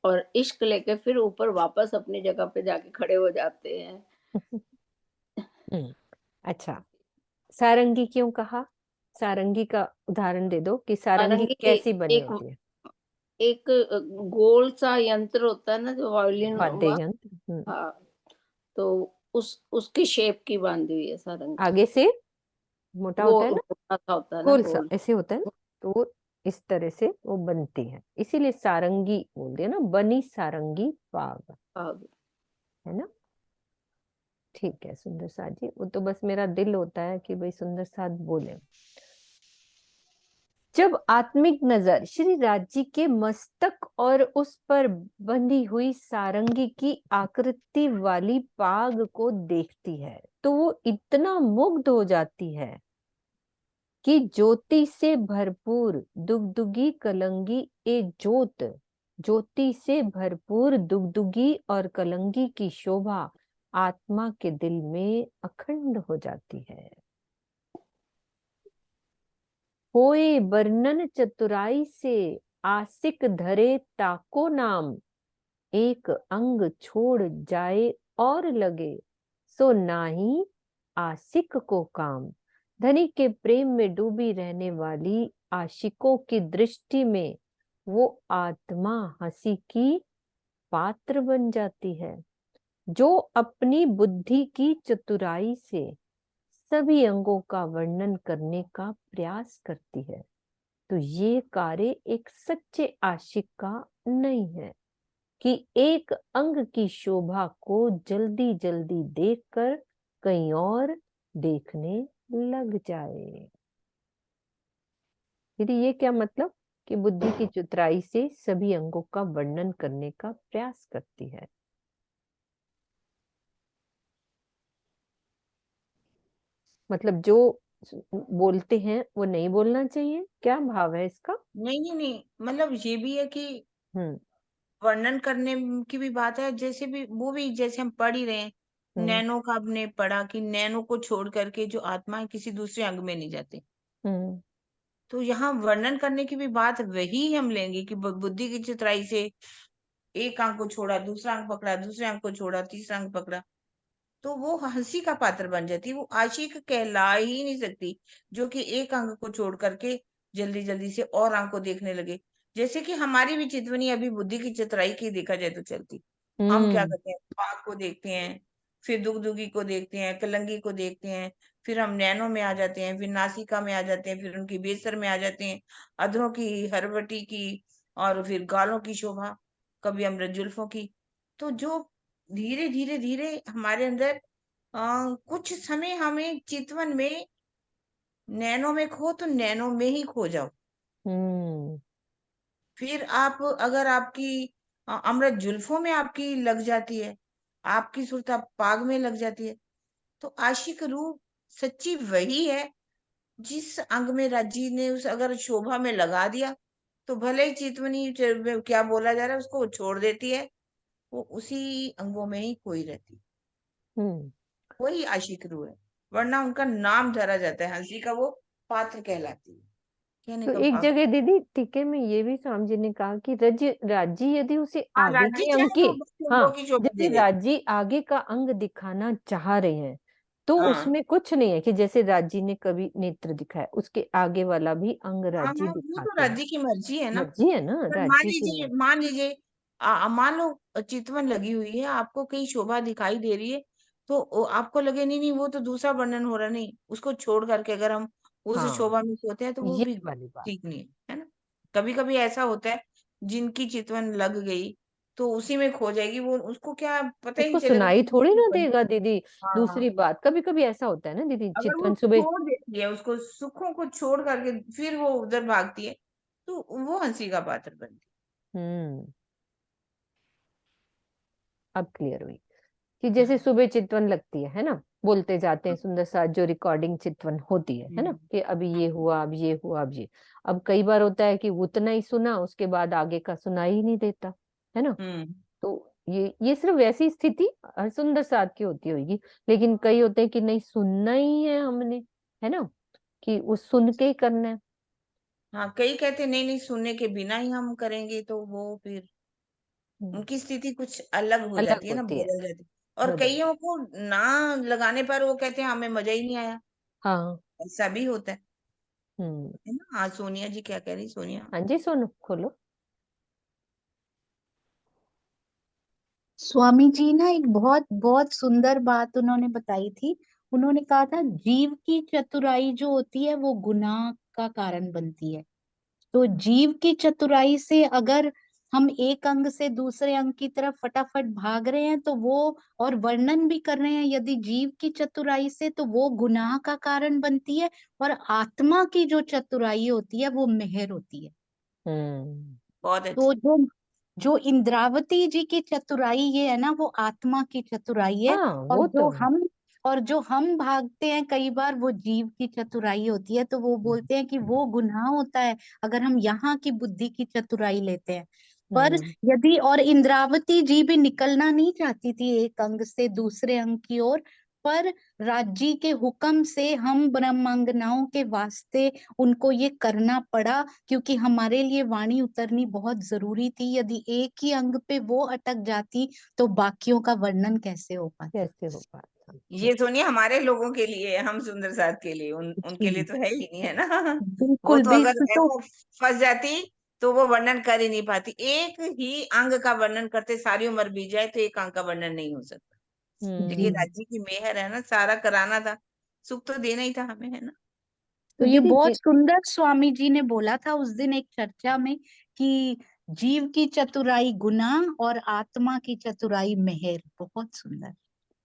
[SPEAKER 6] और इश्क लेके फिर ऊपर वापस अपनी जगह पे जाके खड़े हो जाते हैं।
[SPEAKER 1] अच्छा, सारंगी क्यों कहा? सारंगी का उदाहरण दे दो कि सारंगी
[SPEAKER 6] सारंगी
[SPEAKER 1] कैसी बनी
[SPEAKER 6] एक
[SPEAKER 1] होती है।
[SPEAKER 6] एक गोल सा यंत्र होता है ना, जो वायलिन
[SPEAKER 1] वाद्य यंत्र।
[SPEAKER 6] हाँ, तो उसकी शेप की बांधी हुई है सारंगी।
[SPEAKER 1] आगे से मोटा
[SPEAKER 6] वो
[SPEAKER 1] होता है ना,
[SPEAKER 6] मोटा सा होता है ना,
[SPEAKER 1] गोल सा
[SPEAKER 6] गोल।
[SPEAKER 1] ऐसे होता है ना, तो वो इस तरह से वो बनती है, इसीलिए सारंगी बोल दिया ना, बनी सारंगी पाग,
[SPEAKER 6] हाँ,
[SPEAKER 1] है ना। ठीक है सुंदर साथ जी, वो तो बस मेरा दिल होता है कि भाई सुंदर साथ बोले। जब आत्मिक नजर श्री राज्य के मस्तक और उस पर बंधी हुई सारंगी की आकृति वाली पाग को देखती है, तो वो इतना मुग्ध हो जाती है कि ज्योति से भरपूर दुगदुगी कलंगी ए ज्योति से भरपूर दुगदुगी और कलंगी की शोभा आत्मा के दिल में अखंड हो जाती है। होए वर्णन चतुराई से आसिक धरे ताको नाम, एक अंग छोड़ जाए और लगे सो नाही आशिक को काम। धनी के प्रेम में डूबी रहने वाली आशिकों की दृष्टि में वो आत्मा हंसी की पात्र बन जाती है, जो अपनी बुद्धि की चतुराई से सभी अंगों का वर्णन करने का प्रयास करती है। तो ये कार्य एक सच्चे आशिक का नहीं है कि एक अंग की शोभा को जल्दी जल्दी देखकर कहीं और देखने लग जाए। यदि ये क्या मतलब कि बुद्धि की चतुराई से सभी अंगों का वर्णन करने का प्रयास करती है। मतलब जो बोलते हैं वो नहीं बोलना चाहिए, क्या भाव है इसका?
[SPEAKER 2] नहीं नहीं नहीं, मतलब ये भी है कि
[SPEAKER 1] हम्म
[SPEAKER 2] वर्णन करने की भी बात है, जैसे भी वो भी जैसे हम पढ़ ही रहे हैं,
[SPEAKER 1] हम्म
[SPEAKER 2] नैनो का हमने पढ़ा कि नैनो को छोड़ करके जो आत्मा है किसी दूसरे अंग में नहीं जाते।
[SPEAKER 1] हम्म
[SPEAKER 2] तो यहाँ वर्णन करने की भी बात वही हम लेंगे कि बुद्धि की चतुराई से एक अंग को छोड़ा, दूसरा अंग पकड़ा, दूसरे अंग को छोड़ा, तीसरा अंग पकड़ा, तो वो हंसी का पात्र बन जाती है। वो आशिक कहला ही नहीं सकती जो कि एक अंग को छोड़ करके जल्दी जल्दी से और अंग को देखने लगे। जैसे कि हमारी भी चितवनी अभी बुद्धि की चतुराई की देखा जाए तो चलती। हम क्या
[SPEAKER 1] हम्म
[SPEAKER 2] करते हैं, पाक को देखते हैं, फिर दुगदुगी को देखते हैं, कलंगी को देखते हैं, फिर हम नैनो में आ जाते हैं, फिर नासिका में आ जाते हैं, फिर उनकी बेसर में आ जाते हैं, अधरों की, हरवटी की, और फिर गालों की शोभा, कभी अमृत जुल्फों की। तो जो धीरे धीरे धीरे हमारे अंदर कुछ समय हमें चितवन में नैनो में खो तो नैनो में ही खो जाओ।
[SPEAKER 1] हम्म
[SPEAKER 2] फिर आप अगर आपकी अमृत जुल्फों में आपकी लग जाती है, आपकी सुरता पाग में लग जाती है, तो आशिक रूह सच्ची वही है जिस अंग में राजी ने उस अगर शोभा में लगा दिया, तो भले ही चितवनी क्या बोला जा रहा है उसको वो छोड़ देती है, वो उसी अंगों में ही खोई रहती है।
[SPEAKER 1] हम्म
[SPEAKER 2] वही आशिक रूह है, वरना उनका नाम धरा जाता है, हंसी का वो पात्र कहलाती है, कहने
[SPEAKER 1] तो
[SPEAKER 2] का
[SPEAKER 1] एक
[SPEAKER 2] भाव।
[SPEAKER 1] जगह दीदी टीके में ये भी स्वामी जी ने कहा कि राज्य यदि उसे
[SPEAKER 2] हाँ,
[SPEAKER 1] आगे
[SPEAKER 2] राजी
[SPEAKER 1] के अंग
[SPEAKER 2] चाहे
[SPEAKER 1] की,
[SPEAKER 2] तो बच्चों
[SPEAKER 1] हाँ,
[SPEAKER 2] को की शोभा
[SPEAKER 1] जैसे
[SPEAKER 2] दे दे।
[SPEAKER 1] राज्य आगे का अंग दिखाना चाह रहे हैं तो
[SPEAKER 2] हाँ
[SPEAKER 1] उसमें कुछ नहीं है कि जैसे राज्य ने कभी नेत्र दिखाया, उसके आगे वाला भी अंग
[SPEAKER 2] हाँ
[SPEAKER 1] राज्य
[SPEAKER 2] हाँ, वो तो
[SPEAKER 1] दिखाते हैं।
[SPEAKER 2] राज्य की मर्जी है ना।
[SPEAKER 1] मर्जी है ना,
[SPEAKER 2] पर
[SPEAKER 1] राज्य की मर्जी।
[SPEAKER 2] मान लीजिए मान लो चितवन लगी हुई है, आपको कहीं शोभा दिखाई दे रही है, तो आपको लगे नहीं नहीं वो तो दूसरा वर्णन हो रहा, नहीं उसको छोड़ करके अगर हम उस
[SPEAKER 1] हाँ,
[SPEAKER 2] शोभा में सोते हैं तो वो
[SPEAKER 1] ये
[SPEAKER 2] भी
[SPEAKER 1] वाली बात।
[SPEAKER 2] ठीक नहीं है ना। कभी कभी ऐसा होता है जिनकी चितवन लग गई तो उसी में खो जाएगी, वो उसको क्या पता ही
[SPEAKER 1] उसको
[SPEAKER 2] नहीं चलेगा
[SPEAKER 1] सुनाई
[SPEAKER 2] कि
[SPEAKER 1] थोड़ी ना
[SPEAKER 2] चितवन।
[SPEAKER 1] देगा दीदी।
[SPEAKER 2] हाँ,
[SPEAKER 1] दूसरी बात, कभी कभी ऐसा होता है ना दीदी,
[SPEAKER 2] अगर वो
[SPEAKER 1] चितवन सुबह।
[SPEAKER 2] छोड़ देती है उसको, सुखों को छोड़ करके फिर वो उधर भागती है, तो वो हंसी का पात्र बनती
[SPEAKER 1] हम्म, अब क्लियर हुई कि जैसे सुबह चितवन लगती है ना, बोलते जाते हैं सुंदर साथ, जो रिकॉर्डिंग चितवन होती है ना,
[SPEAKER 2] है।
[SPEAKER 1] कि अभी ये हुआ, अब ये हुआ, अब ये। अब कई बार होता है कि उतना ही सुना, उसके बाद आगे का सुनाई ही नहीं देता, है ना।
[SPEAKER 2] हम्म।
[SPEAKER 1] तो ये सिर्फ वैसी स्थिति हर सुंदर साथ की होती होगी। लेकिन कई होते हैं कि नहीं, सुनना ही है हमने, है ना, कि उस सुन के ही करना है।
[SPEAKER 2] हाँ, कई कहते नहीं नहीं सुनने के बिना ही हम करेंगे, तो वो फिर
[SPEAKER 1] हम्म,
[SPEAKER 2] उनकी स्थिति कुछ अलग हो
[SPEAKER 1] अलग
[SPEAKER 2] जाती है ना,
[SPEAKER 1] होती है,
[SPEAKER 2] बदल जाती है। और
[SPEAKER 1] बदल।
[SPEAKER 2] कईयों को ना लगाने पर वो कहते हैं हमें मजा ही नहीं आया,
[SPEAKER 1] हाँ।
[SPEAKER 2] ऐसा भी होता
[SPEAKER 1] हम्म।
[SPEAKER 2] है ना। हाँ, सोनिया जी क्या कह रही, सोनिया।
[SPEAKER 1] हाँ जी, सोनू खोलो।
[SPEAKER 7] स्वामी जी ना एक बहुत बहुत सुंदर बात उन्होंने बताई थी। उन्होंने कहा था जीव की चतुराई जो होती है वो गुनाह का कारण बनती है। तो जीव की चतुराई से अगर हम एक अंग से दूसरे अंग की तरफ फटाफट भाग रहे हैं तो वो, और वर्णन भी कर रहे हैं यदि जीव की चतुराई से, तो वो गुनाह का कारण बनती है। और आत्मा की जो चतुराई होती है वो मेहर होती है।
[SPEAKER 1] हम्म।
[SPEAKER 2] बहुत
[SPEAKER 7] तो
[SPEAKER 2] अच्छी।
[SPEAKER 7] जो इंद्रावती जी की चतुराई ये है ना, वो आत्मा की चतुराई है।
[SPEAKER 1] हाँ,
[SPEAKER 7] और
[SPEAKER 1] वो तो है।
[SPEAKER 7] जो हम भागते हैं कई बार, वो जीव की चतुराई होती है। तो वो बोलते हैं कि वो गुनाह होता है अगर हम यहाँ की बुद्धि की चतुराई लेते हैं। पर
[SPEAKER 1] हम्म।
[SPEAKER 7] यदि, और इंद्रावती जी भी निकलना नहीं चाहती थी एक अंग से दूसरे अंग की ओर, पर राज्य के हुक्म से हम ब्रह्मांगनाओं के वास्ते उनको ये करना पड़ा, क्योंकि हमारे लिए वाणी उतरनी बहुत जरूरी थी। यदि एक ही अंग पे वो अटक जाती तो बाकियों का वर्णन कैसे हो पाता।
[SPEAKER 1] कैसे हो पाता।
[SPEAKER 2] ये सोनिया हमारे लोगों के लिए है, हम सुंदर साथ के लिए, उनके लिए
[SPEAKER 7] जी,
[SPEAKER 2] तो है ही नहीं, है ना। वो
[SPEAKER 7] बिल्कुल
[SPEAKER 2] तो अगर
[SPEAKER 7] बिल्कुल। तो
[SPEAKER 2] ऐसा फंस जाती तो वो वर्णन कर ही नहीं पाती। एक ही अंग का वर्णन करते सारी उम्र बीत जाए तो एक अंग का वर्णन नहीं हो सकता। लेकिन
[SPEAKER 1] हम्म।
[SPEAKER 7] जी,
[SPEAKER 2] राज्य की मेहर है ना, सारा कराना था, सुख तो देना ही था हमें, है ना।
[SPEAKER 7] तो ये
[SPEAKER 1] दीदी
[SPEAKER 7] बहुत
[SPEAKER 1] जी।
[SPEAKER 7] सुंदर स्वामी जी ने बोला था उस दिन एक चर्चा में कि जीव की चतुराई गुनाह और आत्मा की चतुराई मेहर। बहुत सुंदर।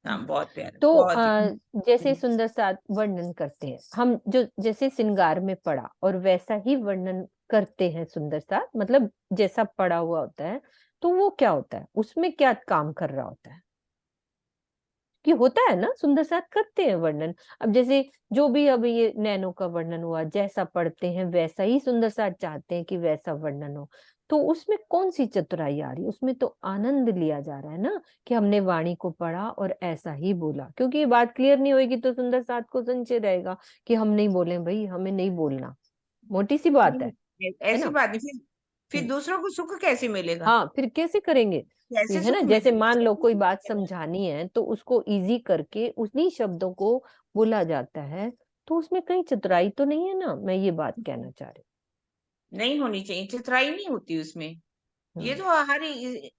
[SPEAKER 2] हाँ, बहुत प्यारा,
[SPEAKER 1] तो
[SPEAKER 2] बहुत ही।
[SPEAKER 1] जैसे सुंदर साथ वर्णन करते हैं हम, जो जैसे श्रृंगार में पड़ा और वैसा ही वर्णन करते हैं सुंदर साथ, मतलब जैसा पड़ा हुआ होता है, तो वो क्या होता है, उसमें क्या काम कर रहा होता है कि होता है ना, सुंदर साथ करते हैं वर्णन। अब जैसे जो भी अब ये नैनो का वर्णन हुआ, जैसा पढ़ते हैं वैसा ही सुंदर साथ चाहते हैं कि वैसा वर्णन हो। तो उसमें कौन सी चतुराई आ रही है, उसमें तो आनंद लिया जा रहा है ना, कि हमने वाणी को पढ़ा और ऐसा ही बोला। क्योंकि ये बात क्लियर नहीं होगी तो सुंदर साथ को संशय रहेगा कि हम नहीं बोले भाई, हमें नहीं बोलना, मोटी सी बात
[SPEAKER 2] नहीं,
[SPEAKER 1] है
[SPEAKER 2] ऐसी
[SPEAKER 1] ना।
[SPEAKER 2] बात नहीं, फिर
[SPEAKER 1] हम्म।
[SPEAKER 2] दूसरों को सुख कैसे मिलेगा,
[SPEAKER 1] हाँ, फिर कैसे करेंगे कि,
[SPEAKER 2] कैसे
[SPEAKER 1] है ना,
[SPEAKER 2] सुख
[SPEAKER 1] जैसे
[SPEAKER 2] मिलेगा,
[SPEAKER 1] मान लो
[SPEAKER 2] सबको
[SPEAKER 1] कोई
[SPEAKER 2] सुख
[SPEAKER 1] बात
[SPEAKER 2] मिलेगा।
[SPEAKER 1] समझानी है तो उसको इजी करके उन्हीं शब्दों को बोला जाता है। तो उसमें कहीं चतुराई तो नहीं है ना, मैं ये बात कहना चाह रही
[SPEAKER 2] नहीं होनी चाहिए, चितराई नहीं होती उसमें।
[SPEAKER 1] हूँ।
[SPEAKER 2] ये तो हमारी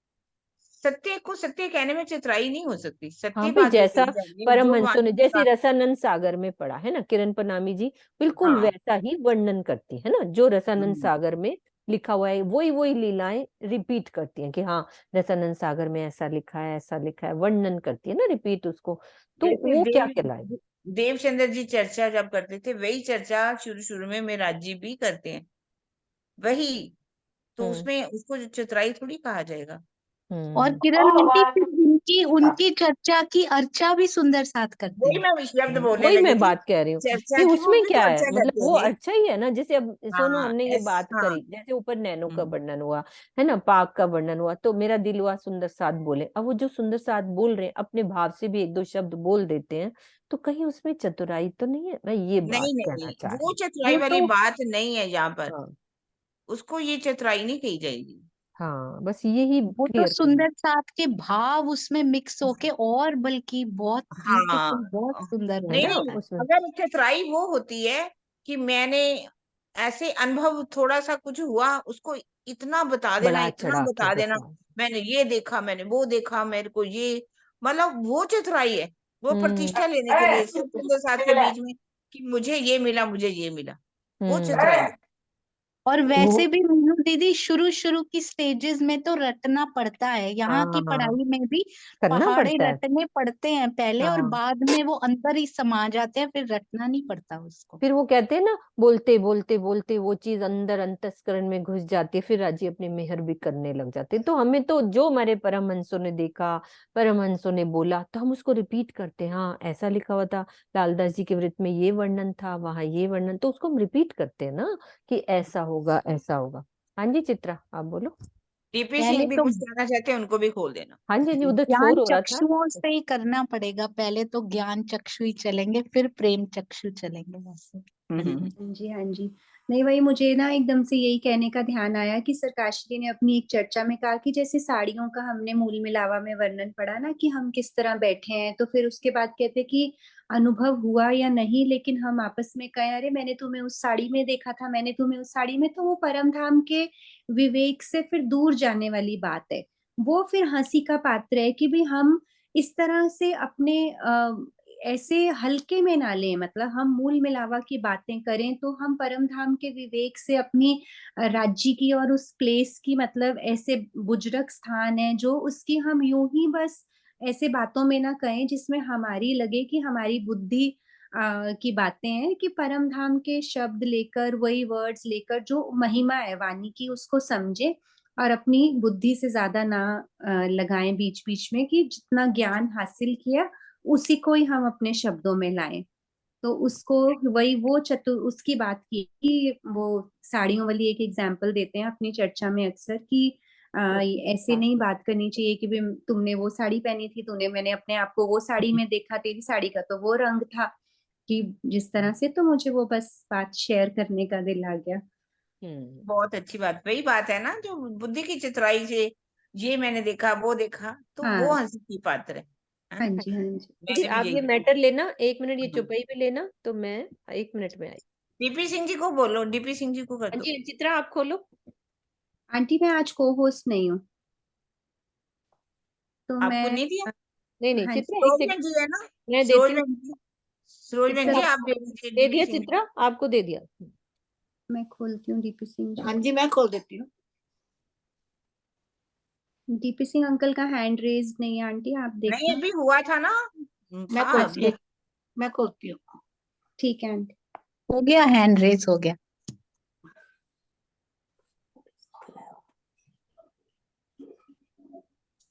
[SPEAKER 2] सत्य को सत्य कहने में चितराई नहीं हो सकती,
[SPEAKER 1] हाँ
[SPEAKER 2] सत्य
[SPEAKER 1] भाई,
[SPEAKER 2] बात जो
[SPEAKER 1] जैसा
[SPEAKER 2] कही जा रही है,
[SPEAKER 1] परम
[SPEAKER 2] जो
[SPEAKER 1] हंसों ने
[SPEAKER 2] वाणी में
[SPEAKER 1] जैसे रसानंद सागर में पढ़ा है ना, किरण पनामी जी बिल्कुल
[SPEAKER 2] हाँ।
[SPEAKER 1] वैसा ही वर्णन करती है ना, जो रसानंद
[SPEAKER 2] हम्म।
[SPEAKER 1] सागर में लिखा हुआ है वही वही लीलाएं रिपीट करती हैं कि हाँ, रसानंद सागर में ऐसा लिखा है, ऐसा लिखा है, वर्णन करती है ना, रिपीट उसको। तो
[SPEAKER 2] जैसे
[SPEAKER 1] वो क्या कहलाएगा।
[SPEAKER 2] देवचंद्र जी चर्चा जब करते थे, वही चर्चा शुरू शुरू में मेराज जी भी करते हैं, वही। तो
[SPEAKER 1] हम्म।
[SPEAKER 2] उसमें उसको चतुराई थोड़ी कहा जाएगा।
[SPEAKER 7] और
[SPEAKER 1] हम्म।
[SPEAKER 7] किरण आंटी, फिर उनकी उनकी चर्चा की अर्चा भी सुंदर साथ करते
[SPEAKER 2] वही
[SPEAKER 7] हैं।
[SPEAKER 2] मैं शब्द बोलने
[SPEAKER 1] वही
[SPEAKER 2] लगी
[SPEAKER 1] मैं
[SPEAKER 2] थी,
[SPEAKER 1] बात कह रही हूँ
[SPEAKER 2] चर्चा
[SPEAKER 1] कि
[SPEAKER 2] की वो
[SPEAKER 1] उसमें
[SPEAKER 2] भी
[SPEAKER 1] क्या
[SPEAKER 2] तो
[SPEAKER 1] है,
[SPEAKER 2] अच्छा
[SPEAKER 1] मतलब
[SPEAKER 2] करते
[SPEAKER 1] वो
[SPEAKER 2] थे।
[SPEAKER 1] अच्छा ही है ना। जैसे अब सोनो,
[SPEAKER 2] हाँ,
[SPEAKER 1] हमने ये बात
[SPEAKER 2] हाँ।
[SPEAKER 1] करी, जैसे ऊपर नैनो का
[SPEAKER 2] हम्म।
[SPEAKER 1] वर्णन हुआ, है ना, पाक का वर्णन हुआ, तो मेरा दिल हुआ सुंदर साथ बोले। अब वो जो सुंदर साथ बोल रहे हैं अपने भाव से भी एक दो शब्द बोल देते हैं, तो कहीं उसमें चतुराई तो नहीं है, मैं ये बात
[SPEAKER 2] नहीं
[SPEAKER 1] कहना
[SPEAKER 2] नहीं,
[SPEAKER 1] चाह रही
[SPEAKER 2] वो
[SPEAKER 1] हूँ।
[SPEAKER 2] चतुराई
[SPEAKER 7] वो
[SPEAKER 2] वाली
[SPEAKER 7] तो
[SPEAKER 2] बात नहीं है यहाँ पर,
[SPEAKER 1] हाँ।
[SPEAKER 2] उसको ये चतुराई नहीं कही जाएगी।
[SPEAKER 1] हाँ, बस यही
[SPEAKER 7] वो तो
[SPEAKER 1] क्लियर करना।
[SPEAKER 7] सुंदर साथ के भाव उसमें मिक्स होके और बल्कि बहुत
[SPEAKER 2] हाँ
[SPEAKER 7] ब्यूटीफुल, बहुत सुंदर
[SPEAKER 1] है
[SPEAKER 7] हो
[SPEAKER 2] नहीं
[SPEAKER 1] ना
[SPEAKER 7] जाता
[SPEAKER 2] नहीं,
[SPEAKER 7] है।
[SPEAKER 1] उसमें।
[SPEAKER 2] अगर चतुराई वो होती है कि मैंने ऐसे अनुभव थोड़ा सा कुछ हुआ उसको इतना बता देना,
[SPEAKER 1] बढ़ा
[SPEAKER 2] इतना
[SPEAKER 1] चढ़ा के
[SPEAKER 2] बता देना,
[SPEAKER 1] बता।
[SPEAKER 2] मैंने ये देखा, मैंने वो देखा, मेरे को ये, मतलब वो चतुराई है। वो प्रतिष्ठा लेने के लिए सिर्फ उनके साथ के बीच में कि मुझे ये मिला, मुझे ये मिला, वो चतुराई है।
[SPEAKER 7] और वैसे
[SPEAKER 3] वो
[SPEAKER 7] भी मीनू दीदी शुरू शुरू की स्टेजेस में तो रटना पड़ता है, यहाँ की
[SPEAKER 1] हाँ,
[SPEAKER 7] पढ़ाई में भी
[SPEAKER 1] करना
[SPEAKER 7] पहाड़े
[SPEAKER 1] पड़ता है।
[SPEAKER 7] रटने पड़ते हैं पहले, और
[SPEAKER 1] हाँ,
[SPEAKER 7] बाद में वो अंदर ही समा जाते हैं, फिर रटना नहीं पड़ता उसको।
[SPEAKER 1] फिर वो कहते हैं ना, बोलते बोलते बोलते वो चीज अंदर अंतस्करण में घुस जाती है, फिर राजी अपनी मेहर भी करने लग जाते हैं। तो हमें तो जो हमारे परमहंसों ने देखा, परमहंसों ने बोला, तो हम उसको रिपीट करते हैं। हाँ, ऐसा लिखा हुआ था, लालदास जी के व्रत में ये वर्णन था, वहां ये वर्णन, तो उसको हम रिपीट करते हैं ना कि ऐसा होगा, ऐसा होगा। हाँ जी चित्रा, आप बोलो।
[SPEAKER 2] डीपी
[SPEAKER 7] पहले
[SPEAKER 2] सिंह भी
[SPEAKER 7] तो
[SPEAKER 2] कुछ कहना चाहते हैं, उनको भी खोल देना।
[SPEAKER 1] हाँ जी, जी, उधर
[SPEAKER 7] ज्ञान
[SPEAKER 1] शोर हो रहा था।
[SPEAKER 7] चक्षुओं से ही करना पड़ेगा, पहले तो ज्ञान चक्षु ही चलेंगे, फिर प्रेम चक्षु चलेंगे वैसे।
[SPEAKER 4] हाँ जी, हाँ जी। नहीं, वही मुझे ना एकदम से यही कहने का ध्यान आया कि सरकाश्री ने अपनी एक चर्चा में कहा कि जैसे साड़ियों का हमने मूल मिलावा में वर्णन पढ़ा ना कि हम किस तरह बैठे हैं, तो फिर उसके बाद कहते कि अनुभव हुआ या नहीं, लेकिन हम आपस में कहें अरे मैंने तुम्हें उस साड़ी में देखा था, मैंने तुम्हें उस साड़ी में, तो वो परम धाम के विवेक से फिर दूर जाने वाली बात है। वो फिर हंसी का पात्र है कि भाई हम इस तरह से अपने ऐसे हल्के में ना लें, मतलब हम मूल मिलावा की बातें करें तो हम परम धाम के विवेक से अपनी राज्य की और उस प्लेस की, मतलब ऐसे बुजुर्ग स्थान है जो उसकी हम यूं ही बस ऐसे बातों में ना कहें जिसमें हमारी लगे कि हमारी बुद्धि की बातें हैं, कि परम धाम के शब्द लेकर, वही वर्ड्स लेकर जो महिमा है वाणी की उसको समझे और अपनी बुद्धि से ज्यादा ना लगाएं बीच बीच में, कि जितना ज्ञान हासिल किया उसी को ही हम अपने शब्दों में लाएं। तो उसको वही वो चतुर उसकी बात की कि वो साड़ियों वाली एक एग्जाम्पल देते हैं अपनी चर्चा में अक्सर कि ऐसे नहीं बात करनी चाहिए कि भी तुमने वो साड़ी पहनी थी, तूने, मैंने अपने आप को वो साड़ी में देखा, तेरी साड़ी का तो वो रंग था, कि जिस तरह से, तो मुझे वो बस बात शेयर करने का दिल आ गया।
[SPEAKER 2] बहुत अच्छी बात, वही बात है ना जो बुद्धि की चतुराई से ये मैंने देखा, वो देखा, तो वो
[SPEAKER 4] हाँ,
[SPEAKER 2] हंसी की पात्र है
[SPEAKER 4] हाँ
[SPEAKER 2] ना?
[SPEAKER 4] जी, हाँ जी।
[SPEAKER 1] दीदी
[SPEAKER 2] मैंने भी
[SPEAKER 1] आप
[SPEAKER 2] यही
[SPEAKER 1] ये
[SPEAKER 2] देखा।
[SPEAKER 1] मैटर लेना, 1 मिनट ये चुपाई भी लेना, तो मैं 1 मिनट में आई।
[SPEAKER 2] डीपी सिंह जी को बोलो, डीपी सिंह जी को कर
[SPEAKER 1] हाँ
[SPEAKER 2] दो।
[SPEAKER 1] जी चित्रा, आप खोलो।
[SPEAKER 4] आंटी मैं आज को होस्ट नहीं हूँ, तो
[SPEAKER 2] आपको
[SPEAKER 4] मैं
[SPEAKER 2] नहीं दिया?
[SPEAKER 1] नहीं नहीं
[SPEAKER 4] हाँ जी,
[SPEAKER 1] चित्रा, एक
[SPEAKER 2] सरोजबेन
[SPEAKER 1] सेकंड
[SPEAKER 2] जी है ना?
[SPEAKER 1] मैं देती हूँ।
[SPEAKER 2] सरोजबेन जी, सरोजबेन जी
[SPEAKER 1] आप
[SPEAKER 2] आप दे दीजिए
[SPEAKER 1] दे
[SPEAKER 2] डीपी
[SPEAKER 1] दिया
[SPEAKER 2] सिंह जी।
[SPEAKER 1] चित्रा, आपको दे दिया।
[SPEAKER 4] मैं खोलती हूँ डीपी सिंह जी।
[SPEAKER 6] हाँ जी, मैं खोल देती हूँ।
[SPEAKER 4] डीपी सिंह अंकल का हैंड रेज नहीं है आंटी, आप
[SPEAKER 2] नहीं
[SPEAKER 4] देखना।
[SPEAKER 2] अभी हुआ था ना,
[SPEAKER 6] मैं
[SPEAKER 2] था
[SPEAKER 6] खोलती
[SPEAKER 2] अभी।
[SPEAKER 6] हूँ, मैं खोलती हूँ।
[SPEAKER 4] ठीक है आंटी।
[SPEAKER 7] हो गया, हैंड रेस हो गया।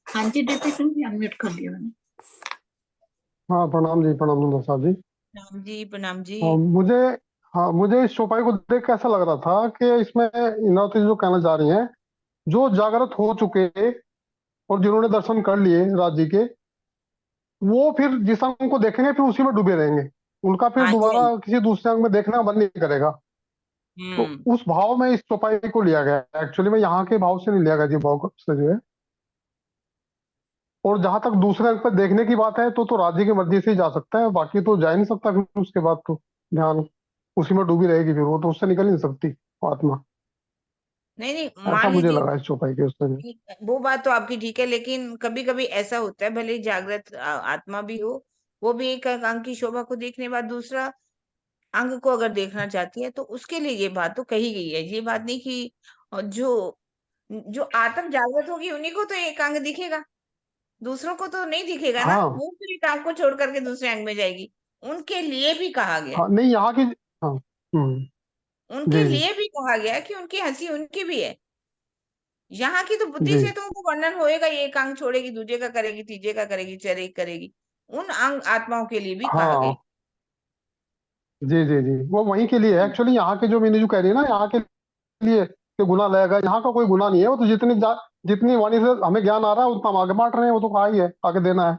[SPEAKER 6] हाँ जी, डीपी सिंह जी अनम्यूट कर दिया मैंने।
[SPEAKER 8] हाँ प्रणाम जी, प्रणाम सुंदर साहब जी।
[SPEAKER 2] प्रणाम जी, प्रणाम जी।
[SPEAKER 8] मुझे, हाँ मुझे इस चौपाई को देख के ऐसा लग रहा था कि इसमें इनावती जो कहना चाह रही हैं, जो जागृत हो चुके और जिन्होंने दर्शन कर लिए राज जी के, वो फिर जिस अंग को देखेंगे फिर उसी में डूबे रहेंगे, उनका फिर
[SPEAKER 2] हाँ जी, हाँ
[SPEAKER 8] दोबारा
[SPEAKER 2] जी।
[SPEAKER 8] किसी दूसरे अंग में देखना बंद नहीं करेगा। तो
[SPEAKER 2] हम्म।
[SPEAKER 8] उस भाव में इस चौपाई को लिया गया, एक्चुअली में यहाँ के भाव से नहीं लिया गया जी, भाव से जो है। और जहां तक दूसरे अंग पर देखने की बात है तो राज जी की मर्जी से ही जा सकता है, बाकी तो जा ही नहीं सकता फिर उसके बाद तो ध्यान उसी में डूबी रहेगी, फिर वो तो उससे निकल ही नहीं सकती वो आत्मा।
[SPEAKER 2] नहीं नहीं,
[SPEAKER 8] ऐसा
[SPEAKER 2] मान
[SPEAKER 8] मुझे
[SPEAKER 2] लीजिए
[SPEAKER 8] लगा इस चौपाई के उसमें।
[SPEAKER 2] वो बात तो आपकी ठीक है, लेकिन कभी कभी ऐसा होता है, भले ही जागृत आत्मा भी हो, वो भी एक अंग की शोभा को देखने बाद दूसरा अंग को अगर देखना चाहती है, तो उसके लिए ये बात तो कही गई है। ये बात नहीं कि जो जो आत्म जागृत होगी उन्हीं को तो एक अंग दिखेगा, दूसरों को तो नहीं दिखेगा ना,
[SPEAKER 8] हाँ
[SPEAKER 2] वो फिर एक अंग को छोड़ करके दूसरे अंग में जाएगी। उनके लिए भी कहा गया है,
[SPEAKER 8] हाँ, नहीं यहाँ की, हाँ,
[SPEAKER 2] उनके
[SPEAKER 8] जी जी
[SPEAKER 2] लिए भी कहा गया है कि उनकी हंसी उनकी भी है। यहाँ की तो बुद्धि
[SPEAKER 8] जी
[SPEAKER 2] से तो उनको वर्णन होएगा, ये एक अंग छोड़ेगी, दूजे का करेगी, तीजे का करेगी, चरे करेगी। उन अंग आत्माओं के लिए भी कहा गया
[SPEAKER 8] हाँ, जी जी जी, वो वहीं के लिए है
[SPEAKER 2] है।
[SPEAKER 8] एक्चुअली। यहाँ के जो मीनू जो कह रही है ना, यहाँ के लिए कि गुना लगेगा, यहाँ का कोई गुना नहीं है। वो तो जितनी वाणी से हमें ज्ञान आ रहा है उतना हम आगे बांट रहे हैं, वो तो कहा ही है आगे देना है।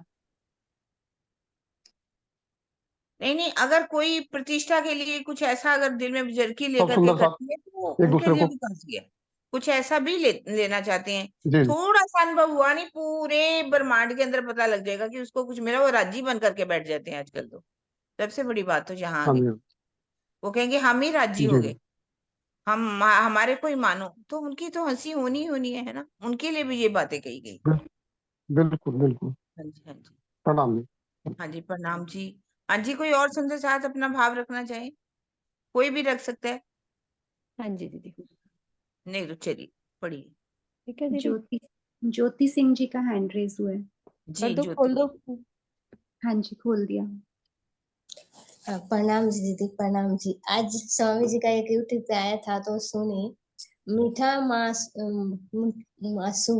[SPEAKER 2] नहीं नहीं, अगर कोई प्रतिष्ठा के लिए कुछ ऐसा अगर दिल में जरकी
[SPEAKER 8] सब
[SPEAKER 2] लेकर के
[SPEAKER 8] सुंदर साथ
[SPEAKER 2] करती है तो
[SPEAKER 8] एक
[SPEAKER 2] उनके
[SPEAKER 8] दूसरे
[SPEAKER 2] लिए
[SPEAKER 8] को,
[SPEAKER 2] भी काफी है। कुछ ऐसा भी लेना चाहते हैं,
[SPEAKER 8] जी
[SPEAKER 2] थोड़ा सा अनुभव हुआ नहीं, पूरे ब्रह्मांड के अंदर पता लग जाएगा कि उसको कुछ मिला, वो राजी बन करके बैठ जाते हैं आजकल। तो सबसे बड़ी बात तो यहाँ आ
[SPEAKER 8] हाँ
[SPEAKER 2] गई,
[SPEAKER 8] जी
[SPEAKER 2] वो कहेंगे हम ही राजी
[SPEAKER 8] जी
[SPEAKER 2] हो गए, हमारे कोई मानो। तो उनकी तो हंसी होनी ही होनी है ना, उनके लिए भी ये बातें कही गई।
[SPEAKER 8] बिल्कुल बिल्कुल।
[SPEAKER 2] हाँ जी, हाँ जी,
[SPEAKER 8] प्रणाम जी।
[SPEAKER 2] हाँ जी, प्रणाम जी। हाँ जी, कोई और सुंदर साथ अपना भाव रखना चाहे, कोई भी रख सकता है।
[SPEAKER 1] हाँ जी दीदी।
[SPEAKER 2] नहीं तो चलिए पढ़िए।
[SPEAKER 1] ठीक है दीदी,
[SPEAKER 4] ज्योति ज्योति सिंह जी का हैंड रेज हुआ है।
[SPEAKER 1] कर
[SPEAKER 2] जी
[SPEAKER 1] दो,
[SPEAKER 2] ज्योति।
[SPEAKER 1] खोल दो।
[SPEAKER 4] हाँ जी, खोल दिया।
[SPEAKER 9] प्रणाम जी दीदी, प्रणाम जी। आज स्वामी जी का एक यूट्यूब पे आया था तो सुनी, मीठा मासूम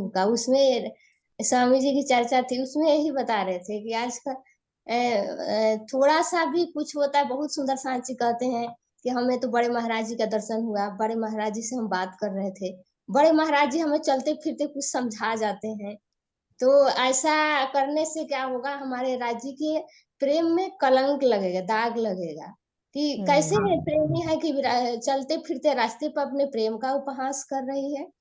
[SPEAKER 9] का, उसमें स्वामी जी की चर्चा थी। उसमें यही बता रहे थे कि आज का थोड़ा सा भी कुछ होता है, बहुत सुंदर सांची जी कहते हैं कि हमें तो बड़े महाराज जी का दर्शन हुआ, बड़े महाराज जी से हम बात कर रहे थे, बड़े महाराज जी हमें चलते फिरते कुछ समझा जाते हैं। तो ऐसा करने से क्या होगा, हमारे राज्य के प्रेम में कलंक लगेगा, दाग लगेगा कि कैसे प्रेमी है कि चलते फिरते रास्ते पर अपने प्रेम का उपहास कर रही है।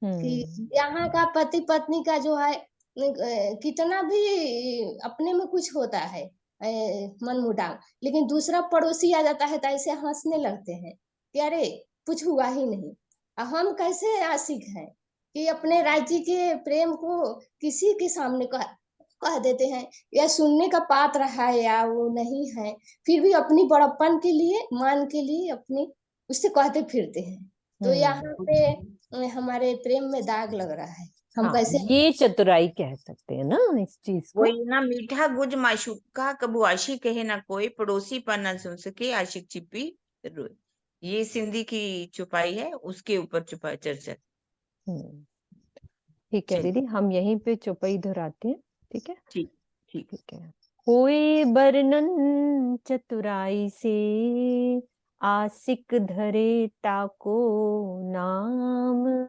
[SPEAKER 9] कि यहाँ का पति पत्नी का जो है कितना भी अपने में कुछ होता है मनमुटाव, लेकिन दूसरा पड़ोसी आ जाता है तो ऐसे हंसने लगते हैं कि अरे कुछ हुआ ही नहीं। हम कैसे आशिक हैं कि अपने राज्य के प्रेम को किसी के सामने कह देते हैं, या सुनने का पात्र है या वो नहीं है, फिर भी अपनी बड़प्पन के लिए, मान के लिए अपनी उससे कहते फिरते हैं। तो यहाँ पे हमारे प्रेम में दाग लग रहा है। हम
[SPEAKER 1] हाँ,
[SPEAKER 9] कैसे
[SPEAKER 1] ये चतुराई कह सकते हैं ना इस चीज को।
[SPEAKER 2] वही ना, मीठा गुज माशूका कबू आशिक कहे ना कोई, पड़ोसी पर ना सुन सके आशिक चिप्पी रोए। ये सिंधी की छुपाई है, उसके ऊपर छुपा चर्चा।
[SPEAKER 1] हम्म, ठीक है
[SPEAKER 2] चलिए
[SPEAKER 1] दीदी, हम यहीं पे चौपाई दोहराते हैं। ठीक है,
[SPEAKER 2] ठीक ठीक।
[SPEAKER 1] ठीक है। कोई बरनन चतुराई से, आशिक धरे ताको नाम,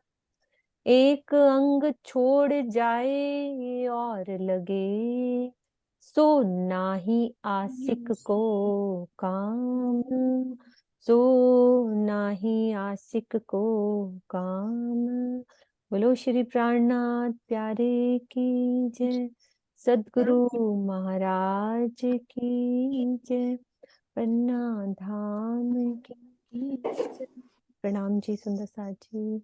[SPEAKER 1] एक अंग छोड़ जाए और लगे, सो नाही आशिक को काम, सो नाही आशिक को काम। बोलो श्री प्राणनाथ प्यारे की जय, सद्गुरु महाराज की जय, पन्ना धाम की जय। प्रणाम जी सुंदर साथ जी।